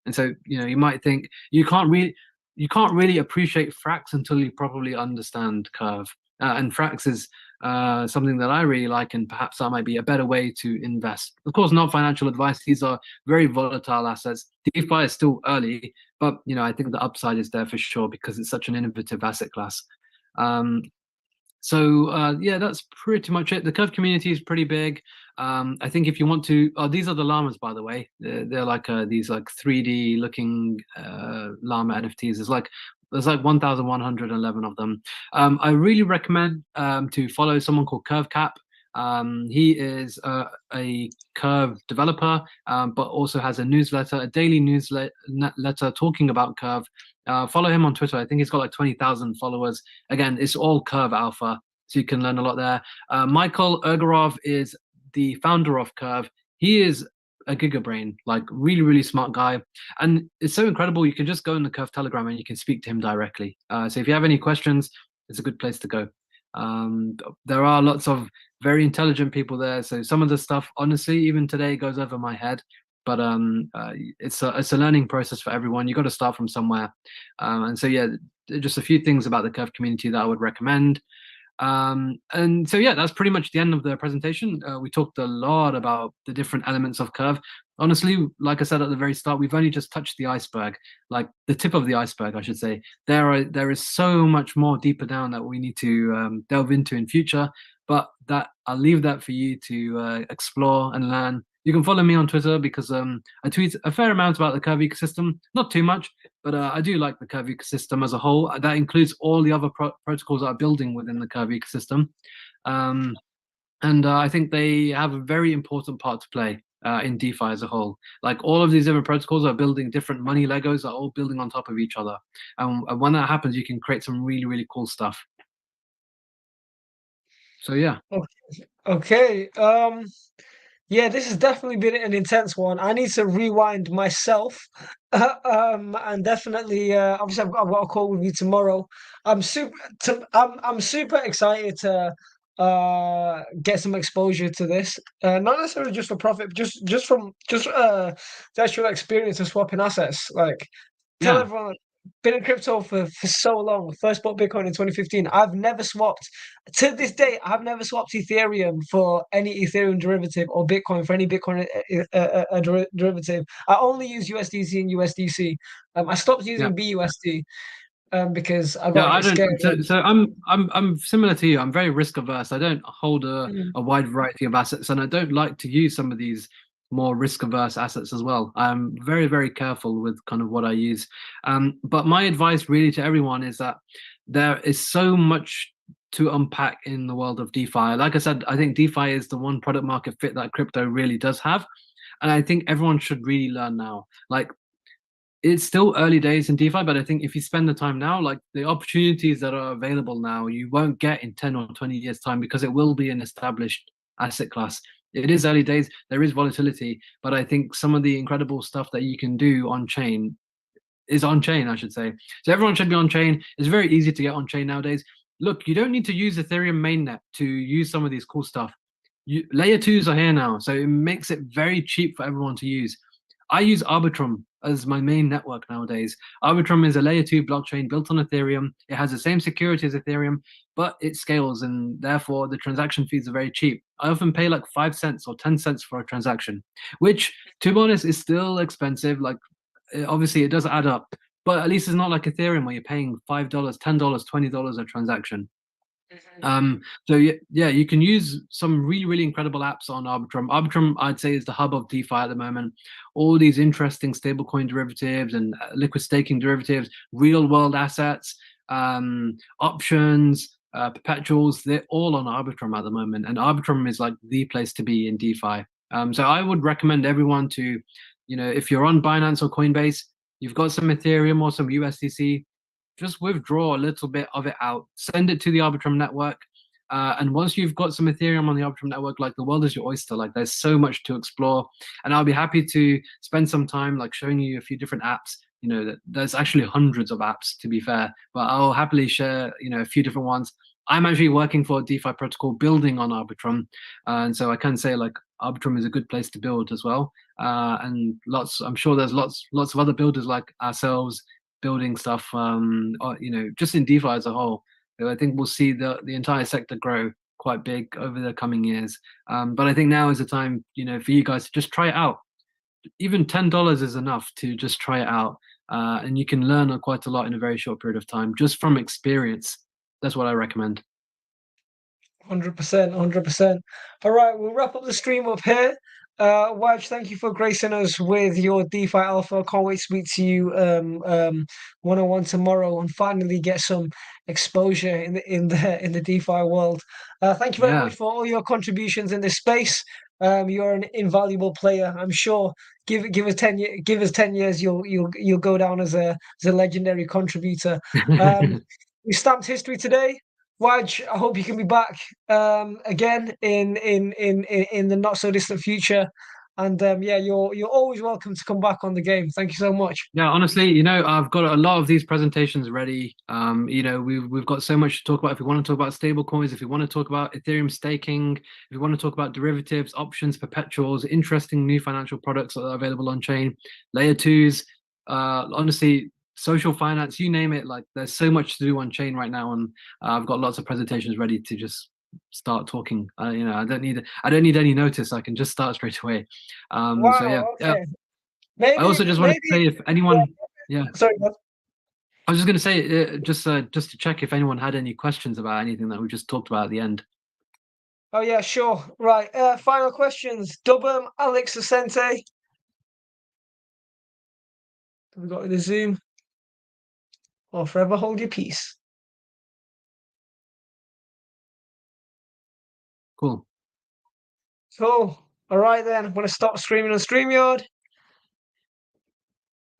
And so, you might think you can't really appreciate Frax until you properly understand Curve. And Frax is something that I really like, and perhaps that might be a better way to invest. Of course, not financial advice. These are very volatile assets. DeFi is still early, but I think the upside is there for sure because it's such an innovative asset class. That's pretty much it. The Curve community is pretty big. I think if you want to, these are the llamas, by the way. They're like these like 3D looking llama NFTs. There's like 1,111 of them. I really recommend to follow someone called CurveCap. He is a Curve developer, but also has a newsletter, a daily newsletter talking about Curve. Follow him on Twitter. I think he's got like 20,000 followers. Again, it's all Curve Alpha, so you can learn a lot there. Michael Ergarov is the founder of Curve. He is a gigabrain, like really, really smart guy. And it's so incredible. You can just go in the Curve Telegram and you can speak to him directly. So if you have any questions, it's a good place to go. There are lots of very intelligent people there. So some of the stuff, honestly, even today goes over my head. But it's a learning process for everyone. You got to start from somewhere. And so yeah, just a few things about the Curve community that I would recommend. And so yeah, that's pretty much the end of the presentation. We talked a lot about the different elements of Curve. Honestly, like I said at the very start, we've only just touched the iceberg, like the tip of the iceberg, I should say. There is so much more deeper down that we need to delve into in future, but that I'll leave that for you to explore and learn. You can follow me on Twitter because I tweet a fair amount about the Curve ecosystem, not too much, but I do like the Curve ecosystem as a whole. That includes all the other protocols that are building within the Curve ecosystem. And I think they have a very important part to play in DeFi as a whole. Like all of these different protocols are building different money Legos, are all building on top of each other. And when that happens, you can create some really, really cool stuff. So yeah. Okay. Yeah, this has definitely been an intense one. I need to rewind myself. And definitely, obviously, I've got a call with you tomorrow. I'm super excited to get some exposure to this. Not necessarily just for profit, but just from the actual experience of swapping assets. Like, tell Yeah. everyone, been in crypto for so long. First bought Bitcoin in 2015. I've never swapped. To this day, I've never swapped Ethereum for any Ethereum derivative or Bitcoin for any Bitcoin derivative. I only use USDC and USDC. I stopped using BUSD because I got Yeah, a I bit scared. don't. So I'm similar to you. I'm very risk averse. I don't hold Mm. a wide variety of assets, and I don't like to use some of these more risk averse assets as well. I'm very, very careful with kind of what I use. But my advice really to everyone is that there is so much to unpack in the world of DeFi. Like I said, I think DeFi is the one product market fit that crypto really does have. And I think everyone should really learn now. Like it's still early days in DeFi, but I think if you spend the time now, like the opportunities that are available now, you won't get in 10 or 20 years' time because it will be an established asset class. It is early days, there is volatility, but I think some of the incredible stuff that you can do on chain is on chain, I should say. So everyone should be on chain. It's very easy to get on chain nowadays. Look, you don't need to use Ethereum mainnet to use some of these cool stuff. Layer twos are here now, so it makes it very cheap for everyone to use. I use Arbitrum as my main network nowadays. Arbitrum is a layer 2 blockchain built on Ethereum. It has the same security as Ethereum, but it scales and therefore the transaction fees are very cheap. I often pay like 5 cents or 10 cents for a transaction, which to be honest is still expensive. Like obviously it does add up, but at least it's not like Ethereum where you're paying $5, $10, $20 a transaction. So yeah, you can use some really, really incredible apps on Arbitrum. Arbitrum, I'd say, is the hub of DeFi at the moment. All these interesting stablecoin derivatives and liquid staking derivatives, real world assets, options, perpetuals, they're all on Arbitrum at the moment. And Arbitrum is like the place to be in DeFi. So I would recommend everyone to, if you're on Binance or Coinbase, you've got some Ethereum or some USDC, just withdraw a little bit of it out, send it to the Arbitrum network. And once you've got some Ethereum on the Arbitrum network, like the world is your oyster, like there's so much to explore. And I'll be happy to spend some time like showing you a few different apps. That there's actually hundreds of apps to be fair, but I'll happily share, a few different ones. I'm actually working for a DeFi protocol building on Arbitrum. And so I can say like Arbitrum is a good place to build as well. And I'm sure there's lots of other builders like ourselves building stuff, just in DeFi as a whole. So I think we'll see the entire sector grow quite big over the coming years. But I think now is the time, for you guys to just try it out. Even $10 is enough to just try it out, and you can learn quite a lot in a very short period of time, just from experience. That's what I recommend. 100%. All right, we'll wrap up the stream up here. Waj, thank you for gracing us with your DeFi Alpha. Can't wait to speak to you one-on-one tomorrow and finally get some exposure in the DeFi world. Thank you very Yeah. much for all your contributions in this space. You're an invaluable player. I'm sure. Give us 10 years, you'll go down as a legendary contributor. We stamped history today. Waj, I hope you can be back again in the not so distant future. And yeah, you're always welcome to come back on the game. Thank you so much. Yeah, honestly, I've got a lot of these presentations ready. We've got so much to talk about. If we want to talk about stable coins, if we want to talk about Ethereum staking, if we want to talk about derivatives, options, perpetuals, interesting new financial products that are available on chain, layer twos, honestly, social finance, you name it. Like, there's so much to do on chain right now, and I've got lots of presentations ready to just start talking. I don't need any notice. I can just start straight away. So yeah, Wow. Okay. I also just wanted to say, if anyone, yeah, Sorry. I was just going to say, just to check if anyone had any questions about anything that we just talked about at the end. Oh yeah, sure. Right. Final questions. Dubum, Alex Ascente. Have we got the Zoom? Or forever hold your peace. Cool. So, all right then. I'm gonna stop streaming on StreamYard.